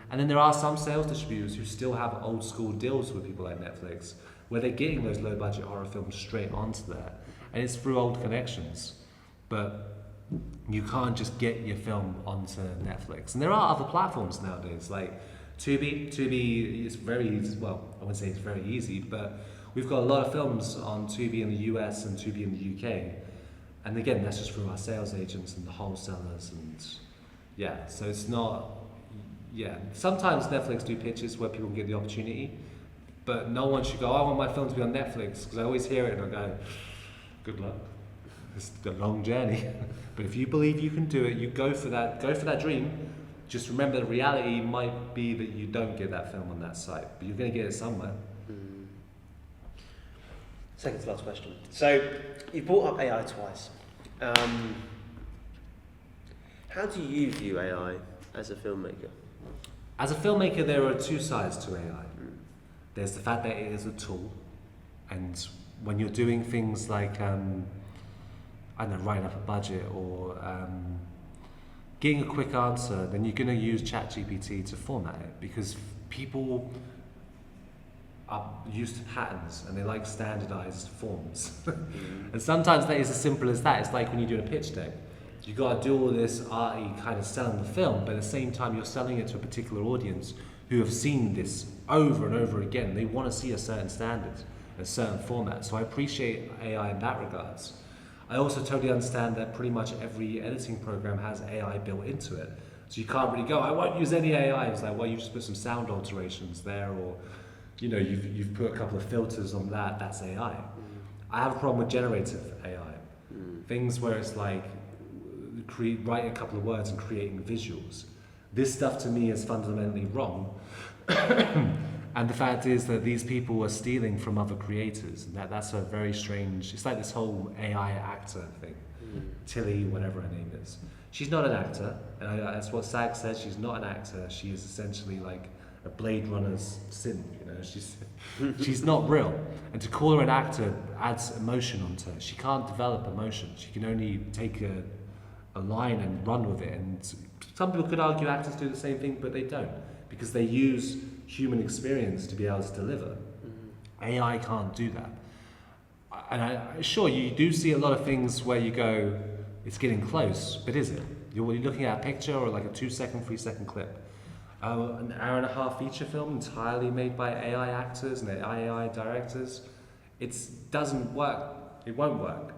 And then there are some sales distributors who still have old school deals with people like Netflix, where they're getting those low budget horror films straight onto there. And it's through old connections. But you can't just get your film onto Netflix. And there are other platforms nowadays, like Tubi is very easy, well, I wouldn't say it's very easy, but we've got a lot of films on Tubi in the US and Tubi in the UK. And again, that's just through our sales agents and the wholesalers and yeah, so it's not, yeah. Sometimes Netflix do pitches where people can get the opportunity, but no one should go, I want my film to be on Netflix, because I always hear it and I go, good luck. It's a long journey. But if you believe you can do it, you go for that dream. Just remember the reality might be that you don't get that film on that site, but you're going to get it somewhere.
Second to last question. So, you brought up AI twice. How do you view AI as a filmmaker?
As a filmmaker, there are two sides to AI. There's the fact that it is a tool, and when you're doing things like, I don't know, writing up a budget or getting a quick answer, then you're going to use ChatGPT to format it, because people are used to patterns and they like standardized forms. And sometimes that is as simple as that. It's like when you're doing a pitch deck. You got to do all this arty kind of selling the film, but at the same time you're selling it to a particular audience who have seen this over and over again. They want to see a certain standard, a certain format. So I appreciate AI in that regards. I also totally understand that pretty much every editing program has AI built into it. So you can't really go, I won't use any AI. It's like, well, you just put some sound alterations there, or you know, you've put a couple of filters on that, that's AI. I have a problem with generative AI. Things where it's like, write a couple of words and creating visuals. This stuff to me is fundamentally wrong. And the fact is that these people are stealing from other creators, and that's a very strange, it's like this whole AI actor thing. Tilly, whatever her name is. She's not an actor, and that's what SAG says, she's not an actor. She is essentially like a Blade Runner's synth, you know, she's not real. And to call her an actor adds emotion onto her. She can't develop emotion. She can only take a line and run with it. And some people could argue actors do the same thing, but they don't, because they use human experience to be able to deliver. AI can't do that. And sure, you do see a lot of things where you go, it's getting close, but is it? You're looking at a picture or like a 2-second, 3-second clip. An hour-and-a-half feature film entirely made by AI actors and AI directors. It doesn't work. It won't work.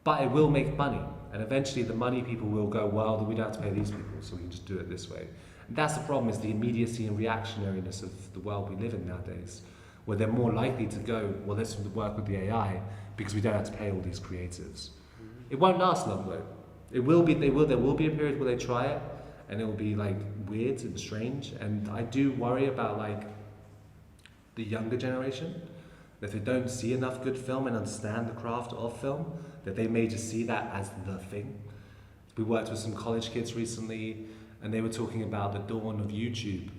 But it will make money. And eventually the money people will go, well, we don't have to pay these people, so we can just do it this way. And that's the problem, is the immediacy and reactionariness of the world we live in nowadays, where they're more likely to go, well, let's work with the AI because we don't have to pay all these creatives. It won't last long though. There will be a period where they try it and it will be like weird and strange. And I do worry about like the younger generation, that if they don't see enough good film and understand the craft of film, that they may just see that as the thing. We worked with some college kids recently, and they were talking about the dawn of YouTube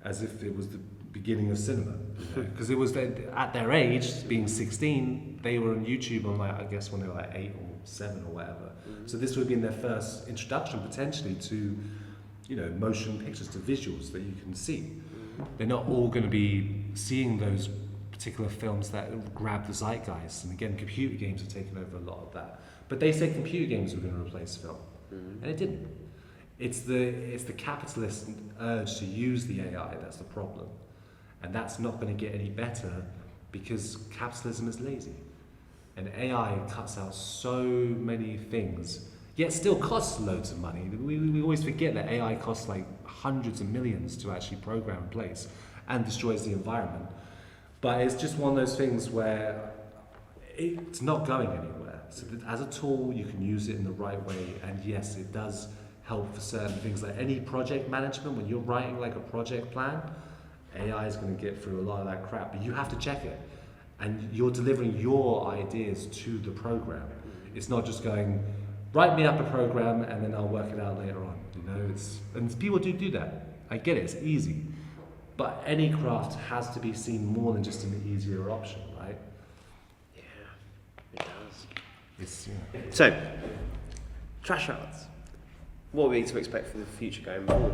as if it was the beginning of cinema. Because it was at their age, being 16, they were on YouTube on, like, I guess when they were like 8 or 7 or whatever. So this would have been their first introduction potentially to, you know, motion pictures, to visuals that you can see. they're not all going to be seeing those particular films that grab the zeitgeist. And again, computer games have taken over a lot of that. But they said computer games were going to replace film, and it didn't. It's the capitalist urge to use the AI that's the problem, and that's not going to get any better because capitalism is lazy, and AI cuts out so many things, yet still costs loads of money. We always forget that AI costs like hundreds of millions to actually program in place and destroys the environment. But it's just one of those things where it's not going anywhere. So that as a tool, you can use it in the right way, and yes, it does help for certain things like any project management. When you're writing like a project plan, AI is going to get through a lot of that crap, but you have to check it, and you're delivering your ideas to the program. It's not just going, write me up a program and then I'll work it out later on. You know, and people do that. I get it, it's easy, but any craft has to be seen more than just an easier option, right?
Yeah, it does.
It's
So, trash arts. What are we to expect for the future going forward?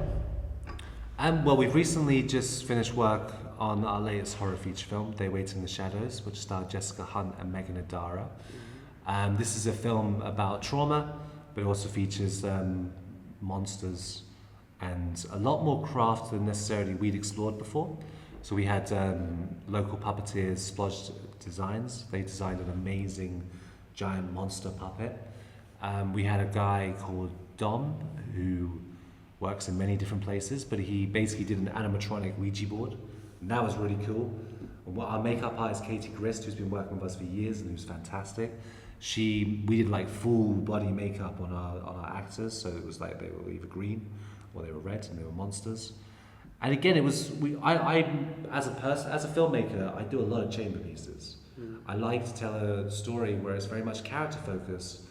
Well, we've recently just finished work on our latest horror feature film, They Wait in the Shadows, which starred Jessica Hunt and Megan Adara. This is a film about trauma, but it also features monsters and a lot more craft than necessarily we'd explored before. So we had local puppeteers, Splodge Designs. They designed an amazing giant monster puppet. We had a guy called Dom who works in many different places, but he basically did an animatronic Ouija board, and that was really cool. And our makeup artist Katie Grist, who's been working with us for years and who's fantastic, we did like full body makeup on our actors, so it was like they were either green or they were red and they were monsters. And again, it was I as a filmmaker, I do a lot of chamber pieces. I like to tell a story where it's very much character focused,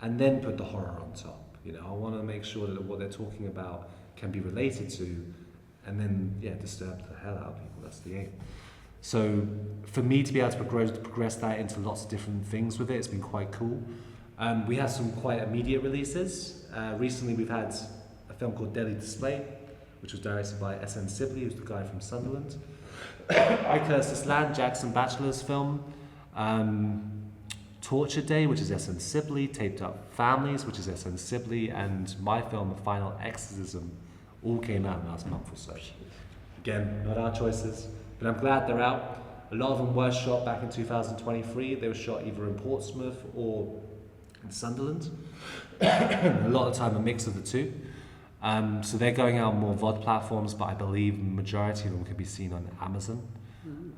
and then put the horror on top. You know, I want to make sure that what they're talking about can be related to, and then disturb the hell out of people. That's the aim. So for me to be able to progress that into lots of different things with it, it's been quite cool. We have some quite immediate releases. Recently we've had a film called Deadly Display, which was directed by S.N. Sibley, who's the guy from Sunderland. I Curse This Land, Jackson Batchelor's film. Torture Day, which is S.N. Sibley, Taped Up Families, which is S.N. Sibley, and my film, The Final Exorcism, all came out in the last month or so. Again, not our choices, but I'm glad they're out. A lot of them were shot back in 2023. They were shot either in Portsmouth or in Sunderland. A lot of the time a mix of the two. So they're going out on more VOD platforms, but I believe the majority of them can be seen on Amazon.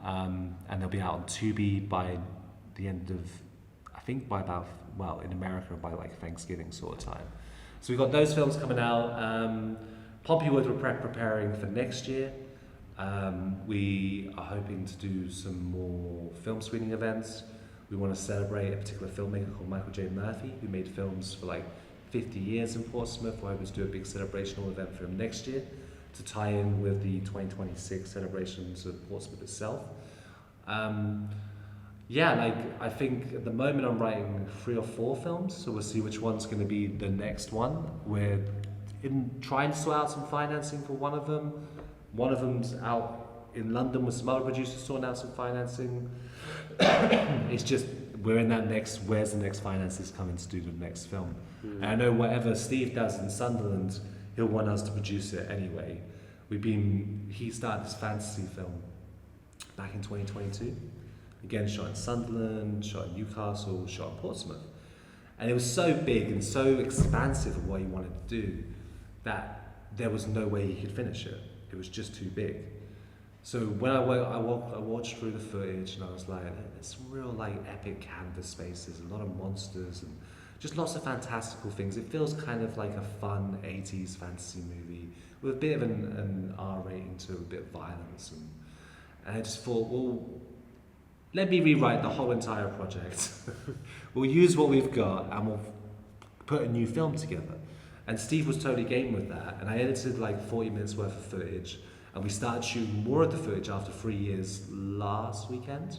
And they'll be out on Tubi by the end of, I think by about, well, in America by like Thanksgiving sort of time. So we've got those films coming out. Pompeywood we're preparing for next year. We are hoping to do some more film screening events. We want to celebrate a particular filmmaker called Michael J. Murphy, who made films for like 50 years in Portsmouth. We're hoping to do a big celebrational event for him next year to tie in with the 2026 celebrations of Portsmouth itself. I think at the moment I'm writing 3 or 4 films, so we'll see which one's going to be the next one. We're trying to sort out some financing for one of them. One of them's out in London with some other producers sorting out some financing. It's just, we're in that where's the next finances coming to do the next film? And I know whatever Steve does in Sunderland, he'll want us to produce it anyway. He started this fantasy film back in 2022. Again, shot in Sunderland, shot in Newcastle, shot in Portsmouth. And it was so big and so expansive of what he wanted to do that there was no way he could finish it. It was just too big. So when I watched through the footage and I was like, there's some real like epic canvas spaces, a lot of monsters and just lots of fantastical things. It feels kind of like a fun 80s fantasy movie with a bit of an R rating to a bit of violence. And I just thought, well, let me rewrite the whole entire project. We'll use what we've got and we'll put a new film together. And Steve was totally game with that. And I edited like 40 minutes worth of footage. And we started shooting more of the footage after 3 years last weekend.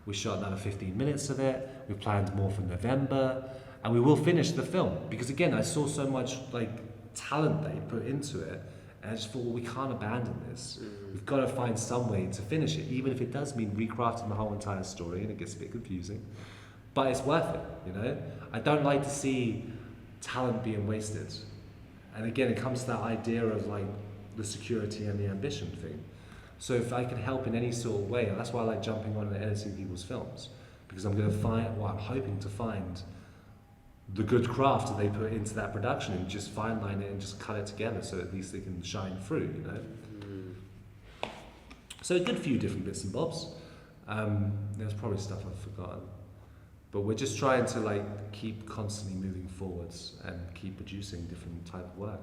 We shot another 15 minutes of it. We planned more for November. And we will finish the film. Because again, I saw so much like talent they put into it. And I just thought, well, we can't abandon this. We've got to find some way to finish it, even if it does mean recrafting the whole entire story, and it gets a bit confusing. But it's worth it, you know? I don't like to see talent being wasted. And again, it comes to that idea of like the security and the ambition thing. So if I can help in any sort of way, and that's why I like jumping on and editing people's films, because I'm going to find, well, I'm hoping to find the good craft that they put into that production and just fine line it and just cut it together so at least they can shine through, you know? So a good few different bits and bobs. There's probably stuff I've forgotten. But we're just trying to like keep constantly moving forwards and keep producing different type of work.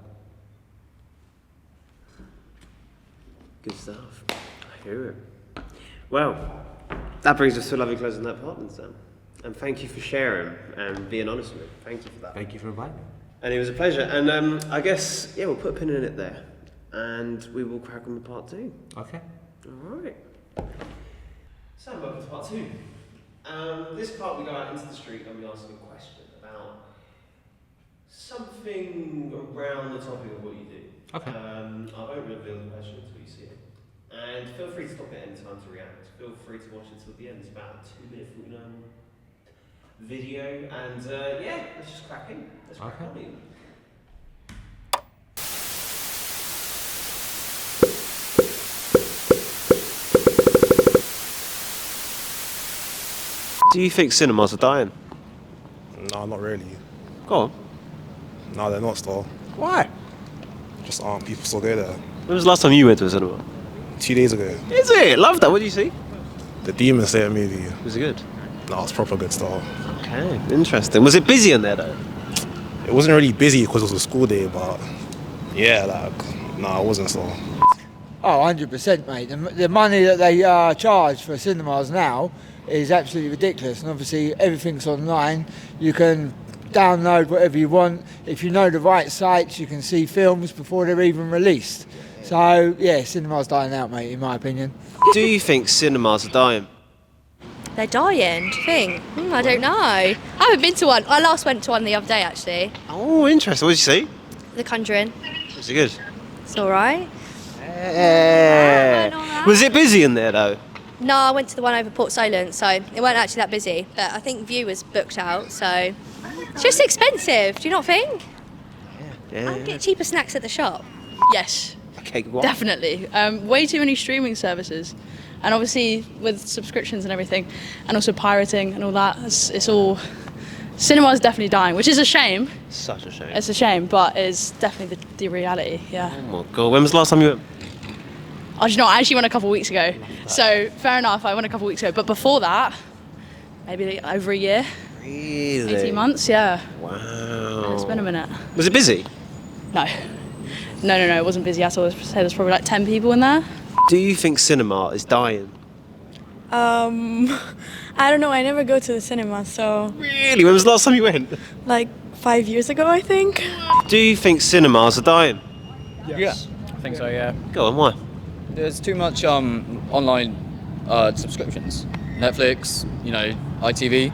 Good stuff. I hear it. Well, that brings us to a lovely close on that part then, Sam. And thank you for sharing and being honest with me. Thank you for that.
Thank you for inviting me.
And it was a pleasure. And I guess, yeah, we'll put a pin in it there. And we will crack on with part 2.
Okay.
All right. So, welcome to part 2. This part we go out into the street and we ask a question about something around the topic of what you do.
Okay.
I won't reveal the question until you see it. And feel free to stop at any time to react. Feel free to watch it till the end. It's about a 2-minute, 49 video. And yeah, let's just crack in. Let's crack on in. Do you think cinemas are dying?
No, not really.
Go on.
No, they're not still.
Why?
Just aren't people still go there.
When was the last time you went to a cinema?
2 days ago.
Is it? Love that. What did you see?
The Demon Slayer movie.
Was it good?
No, it's proper good stuff.
Okay, interesting. Was it busy in there though?
It wasn't really busy because it was a school day, but yeah, like, no, it wasn't still.
Oh, 100%, mate. The money that they charge for cinemas now is absolutely ridiculous. And obviously, everything's online. You can download whatever you want. If you know the right sites, you can see films before they're even released. So, yeah, cinema's dying out, mate, in my opinion.
Do you think cinemas are dying?
They're dying, do you think? I don't know. I haven't been to one. I last went to one the other day, actually.
Oh, interesting. What did you see?
The Conjuring.
Was it good?
It's alright.
Yeah. Was it busy in there though?
No, I went to the one over Port Solent, so it weren't actually that busy. But I think View was booked out, so it's just expensive. Do you not think?
Yeah.
I'll get cheaper snacks at the shop.
Yes,
Okay, what?
definitely. Way too many streaming services. And obviously with subscriptions and everything, and also pirating and all that, it's all... Cinema is definitely dying, which is a shame.
Such a shame.
It's a shame, but it's definitely the reality, yeah.
Oh my god, when was the last time you went?
Oh, do you know, I actually went a couple of weeks ago. So, fair enough, I went a couple of weeks ago. But before that, maybe like over a year,
Really?
18 months, yeah.
Wow.
It's been a minute.
Was it busy?
No, it wasn't busy at all. I'd say there's probably like 10 people in there.
Do you think cinema is dying?
I don't know, I never go to the cinema, so
Really? When was the last time you went?
like 5 years ago, I think.
Do you think cinemas are dying?
Yes. Yeah, I think so, yeah.
Go on, why?
There's too much online subscriptions. Netflix, you know, ITV.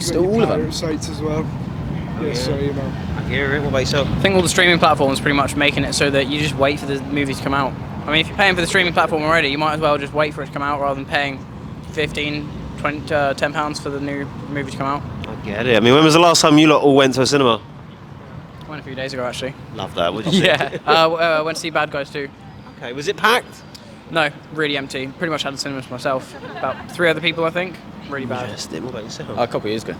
Still all of them.
Sites as well. Yeah, sorry, you know.
I hear it. What about yourself?
I think all the streaming platforms pretty much making it so that you just wait for the movie to come out. I mean, if you're paying for the streaming platform already, you might as well just wait for it to come out rather than paying 15, 20, £10 for the new movie to come out.
I get it. I mean, when was the last time you lot all went to a cinema?
I went a few days ago, actually.
Love that. What did you see?
Yeah, went to see Bad Guys 2.
Okay, was it packed?
No, really empty. Pretty much had the cinemas myself. About 3 other people, I think. Really bad.
Interesting. What about yourself?
A couple of years ago.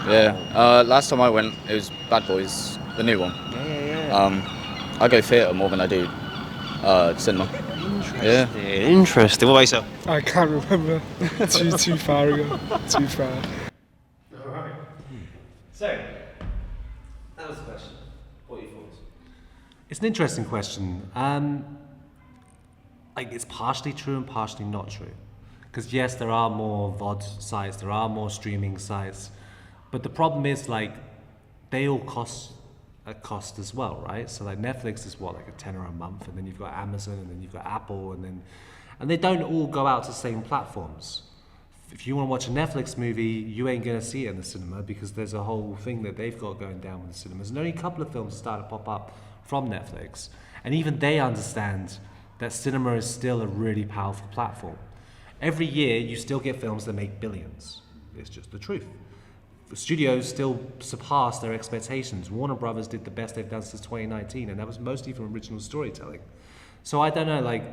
Yeah. Last time I went, it was Bad Boys, the new one.
Yeah.
I go theatre more than I do cinema. Yeah.
Interesting. What about yourself?
I can't remember. too far ago. Too far.
Alright. So, that was the question. What are your thoughts?
It's an interesting question. Like, it's partially true and partially not true. Because yes, there are more VOD sites, there are more streaming sites, but the problem is, like, they all cost a cost as well, right? So like Netflix is what, like a tenner a month, and then you've got Amazon, and then you've got Apple, and they don't all go out to the same platforms. If you want to watch a Netflix movie, you ain't gonna see it in the cinema because there's a whole thing that they've got going down with the cinemas, and only a couple of films started to pop up from Netflix, and even they understand that cinema is still a really powerful platform. Every year, you still get films that make billions. It's just the truth. The studios still surpass their expectations. Warner Brothers did the best they've done since 2019, and that was mostly from original storytelling. So I don't know, like,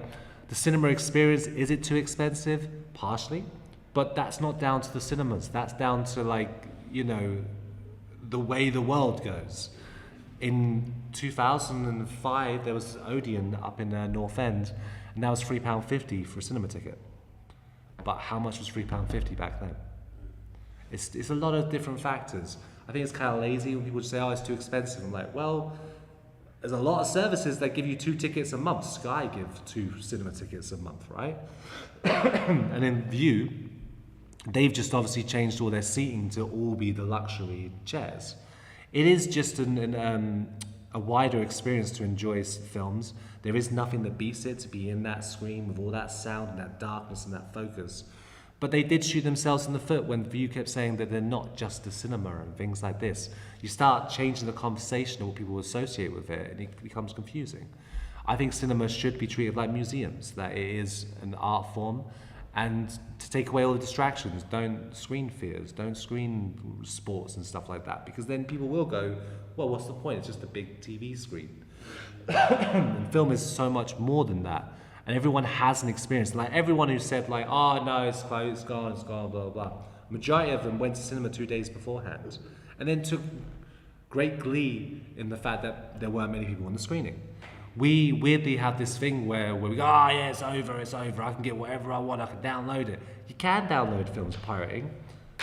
the cinema experience, is it too expensive? Partially. But that's not down to the cinemas. That's down to, like, you know, the way the world goes. In 2005, there was Odeon up in North End, and that was £3.50 for a cinema ticket. But how much was £3.50 back then? It's a lot of different factors. I think it's kind of lazy when people say, oh, it's too expensive. I'm like, well, there's a lot of services that give you 2 tickets a month. Sky give 2 cinema tickets a month, right? And in View, they've just obviously changed all their seating to all be the luxury chairs. It is just a wider experience to enjoy films. There is nothing that beats it to be in that screen with all that sound and that darkness and that focus. But they did shoot themselves in the foot when View kept saying that they're not just a cinema and things like this. You start changing the conversation of what people associate with it, and it becomes confusing. I think cinema should be treated like museums, that it is an art form, and to take away all the distractions. Don't screen theatres, don't screen sports and stuff like that, because then people will go, well, what's the point? It's just a big TV screen. And film is so much more than that. And everyone has an experience. Like everyone who said like, oh no, it's closed, it's gone, blah, blah, blah. Majority of them went to cinema 2 days beforehand and then took great glee in the fact that there weren't many people on the screening. We weirdly have this thing where we go, oh yeah, it's over, I can get whatever I want, I can download it. You can download films pirating,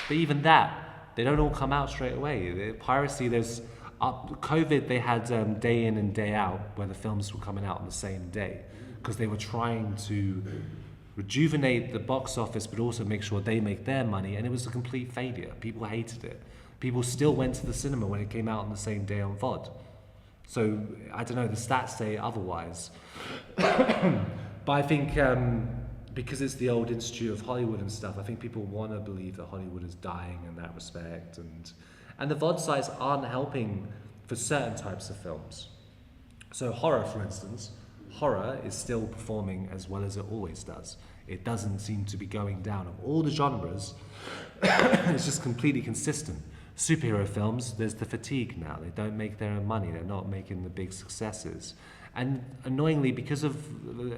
but even that, they don't all come out straight away. Piracy, there's, COVID, they had day in and day out where the films were coming out on the same day, because they were trying to rejuvenate the box office but also make sure they make their money, and it was a complete failure. People hated it. People still went to the cinema when it came out on the same day on VOD. So, I don't know, the stats say otherwise. But I think because it's the old Institute of Hollywood and stuff, I think people want to believe that Hollywood is dying in that respect, and the VOD sites aren't helping for certain types of films. So horror, for instance, horror is still performing as well as it always does. It doesn't seem to be going down. Of all the genres, it's just completely consistent. Superhero films, there's the fatigue now. They don't make their own money. They're not making the big successes. And annoyingly, because of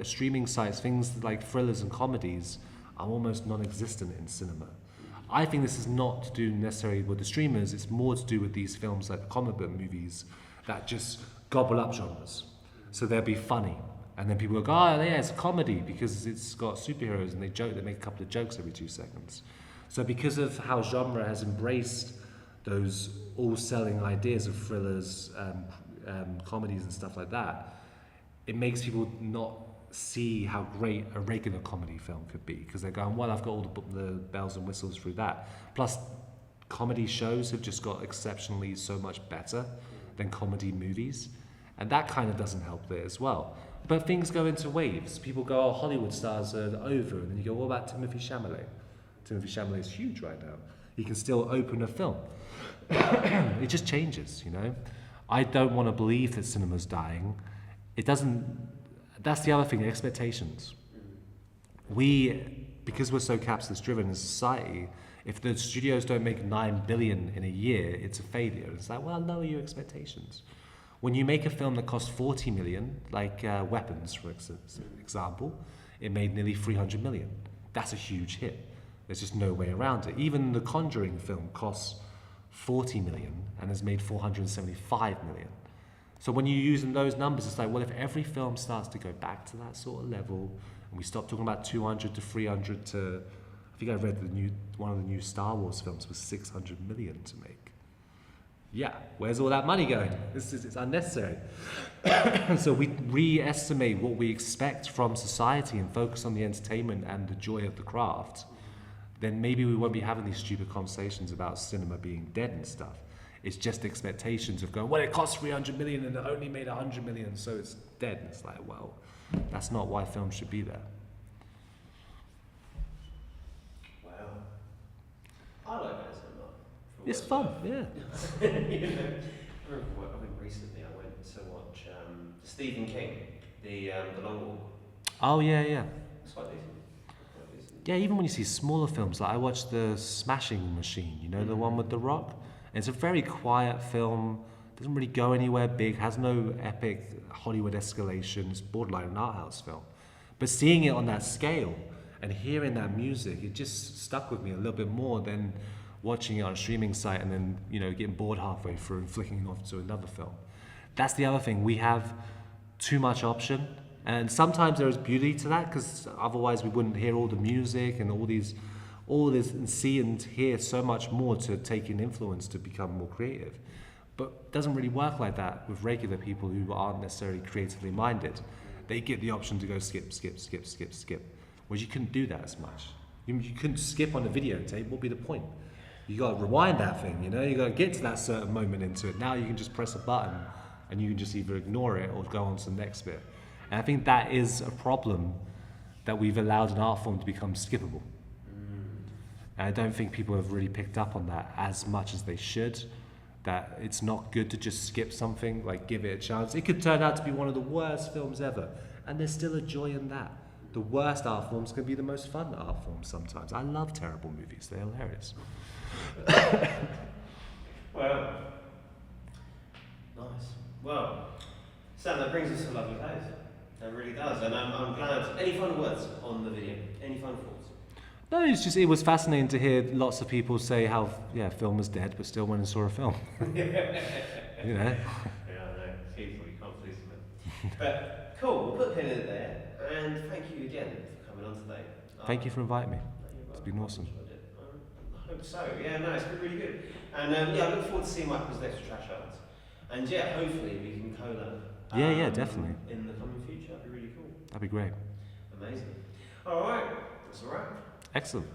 streaming sites, things like thrillers and comedies are almost non-existent in cinema. I think this is not to do necessarily with the streamers. It's more to do with these films like the comic book movies that just gobble up genres. So they'll be funny, and then people will go, oh yeah, it's a comedy because it's got superheroes, and they make a couple of jokes every 2 seconds. So because of how genre has embraced those all-selling ideas of thrillers, comedies and stuff like that, it makes people not see how great a regular comedy film could be, because they're going, well, I've got all the bells and whistles through that. Plus, comedy shows have just got exceptionally so much better than comedy movies. And that kind of doesn't help there as well. But things go into waves. People go, oh, Hollywood stars are over. And then you go, what about Timothée Chalamet? Timothée Chalamet is huge right now. He can still open a film. It just changes, you know. I don't want to believe that cinema's dying. It doesn't, that's the other thing, expectations. Because we're so capitalist driven as a society, if the studios don't make 9 billion in a year, it's a failure. It's like, well, lower your expectations. When you make a film that costs 40 million, like Weapons, for example, it made nearly 300 million. That's a huge hit. There's just no way around it. Even the Conjuring film costs 40 million and has made 475 million. So when you're using those numbers, it's like, well, if every film starts to go back to that sort of level, and we stop talking about 200 to 300 to, I think I read one of the new Star Wars films was 600 million to make. Yeah, where's all that money going? It's unnecessary. So we re-estimate what we expect from society and focus on the entertainment and the joy of the craft, then maybe we won't be having these stupid conversations about cinema being dead and stuff. It's just expectations of going, well, it cost 300 million and it only made 100 million, so it's dead. And it's like, well, that's not why film should be there.
Wow. I like that cinema.
It's fun, yeah.
I think recently I went to watch Stephen King, the Long Walk.
Oh yeah.
It's quite decent. Quite decent.
Yeah, even when you see smaller films, like I watched The Smashing Machine, you know, the one with The Rock. And it's a very quiet film, doesn't really go anywhere big, has no epic Hollywood escalation, it's borderline an art house film. But seeing it on that scale and hearing that music, it just stuck with me a little bit more than watching it on a streaming site and then, you know, getting bored halfway through and flicking off to another film. That's the other thing, we have too much option. And sometimes there is beauty to that, because otherwise we wouldn't hear all the music and all this, and see and hear so much more to take in influence to become more creative. But it doesn't really work like that with regular people who aren't necessarily creatively minded. They get the option to go skip. Whereas you couldn't do that as much. You couldn't skip on a videotape. What would be the point? You got to rewind that thing, you know? You got to get to that certain moment into it. Now you can just press a button and you can just either ignore it or go on to the next bit. And I think that is a problem, that we've allowed an art form to become skippable. And I don't think people have really picked up on that as much as they should, that it's not good to just skip something, like give it a chance. It could turn out to be one of the worst films ever, and there's still a joy in that. The worst art forms can be the most fun art forms sometimes. I love terrible movies, they're hilarious.
Well, nice. Well, Sam, that brings us to a lovely place. That really does, and I'm glad. Any final words on the video? Any final thoughts?
No, it was fascinating to hear lots of people say how, film was dead, but still went and saw a film. You know?
Yeah, I know. It's people, you can't please them. But cool, we'll put a pin in it there, and thank you again for coming on today.
Thank you for inviting me. It's been awesome.
I hope so. Yeah, no, it's been really good. And I look forward to seeing Michael's next trash art. And hopefully we can collab.
Yeah, definitely.
In the coming future, that'd be really cool.
That'd be great.
Amazing. All right, that's all right.
Excellent.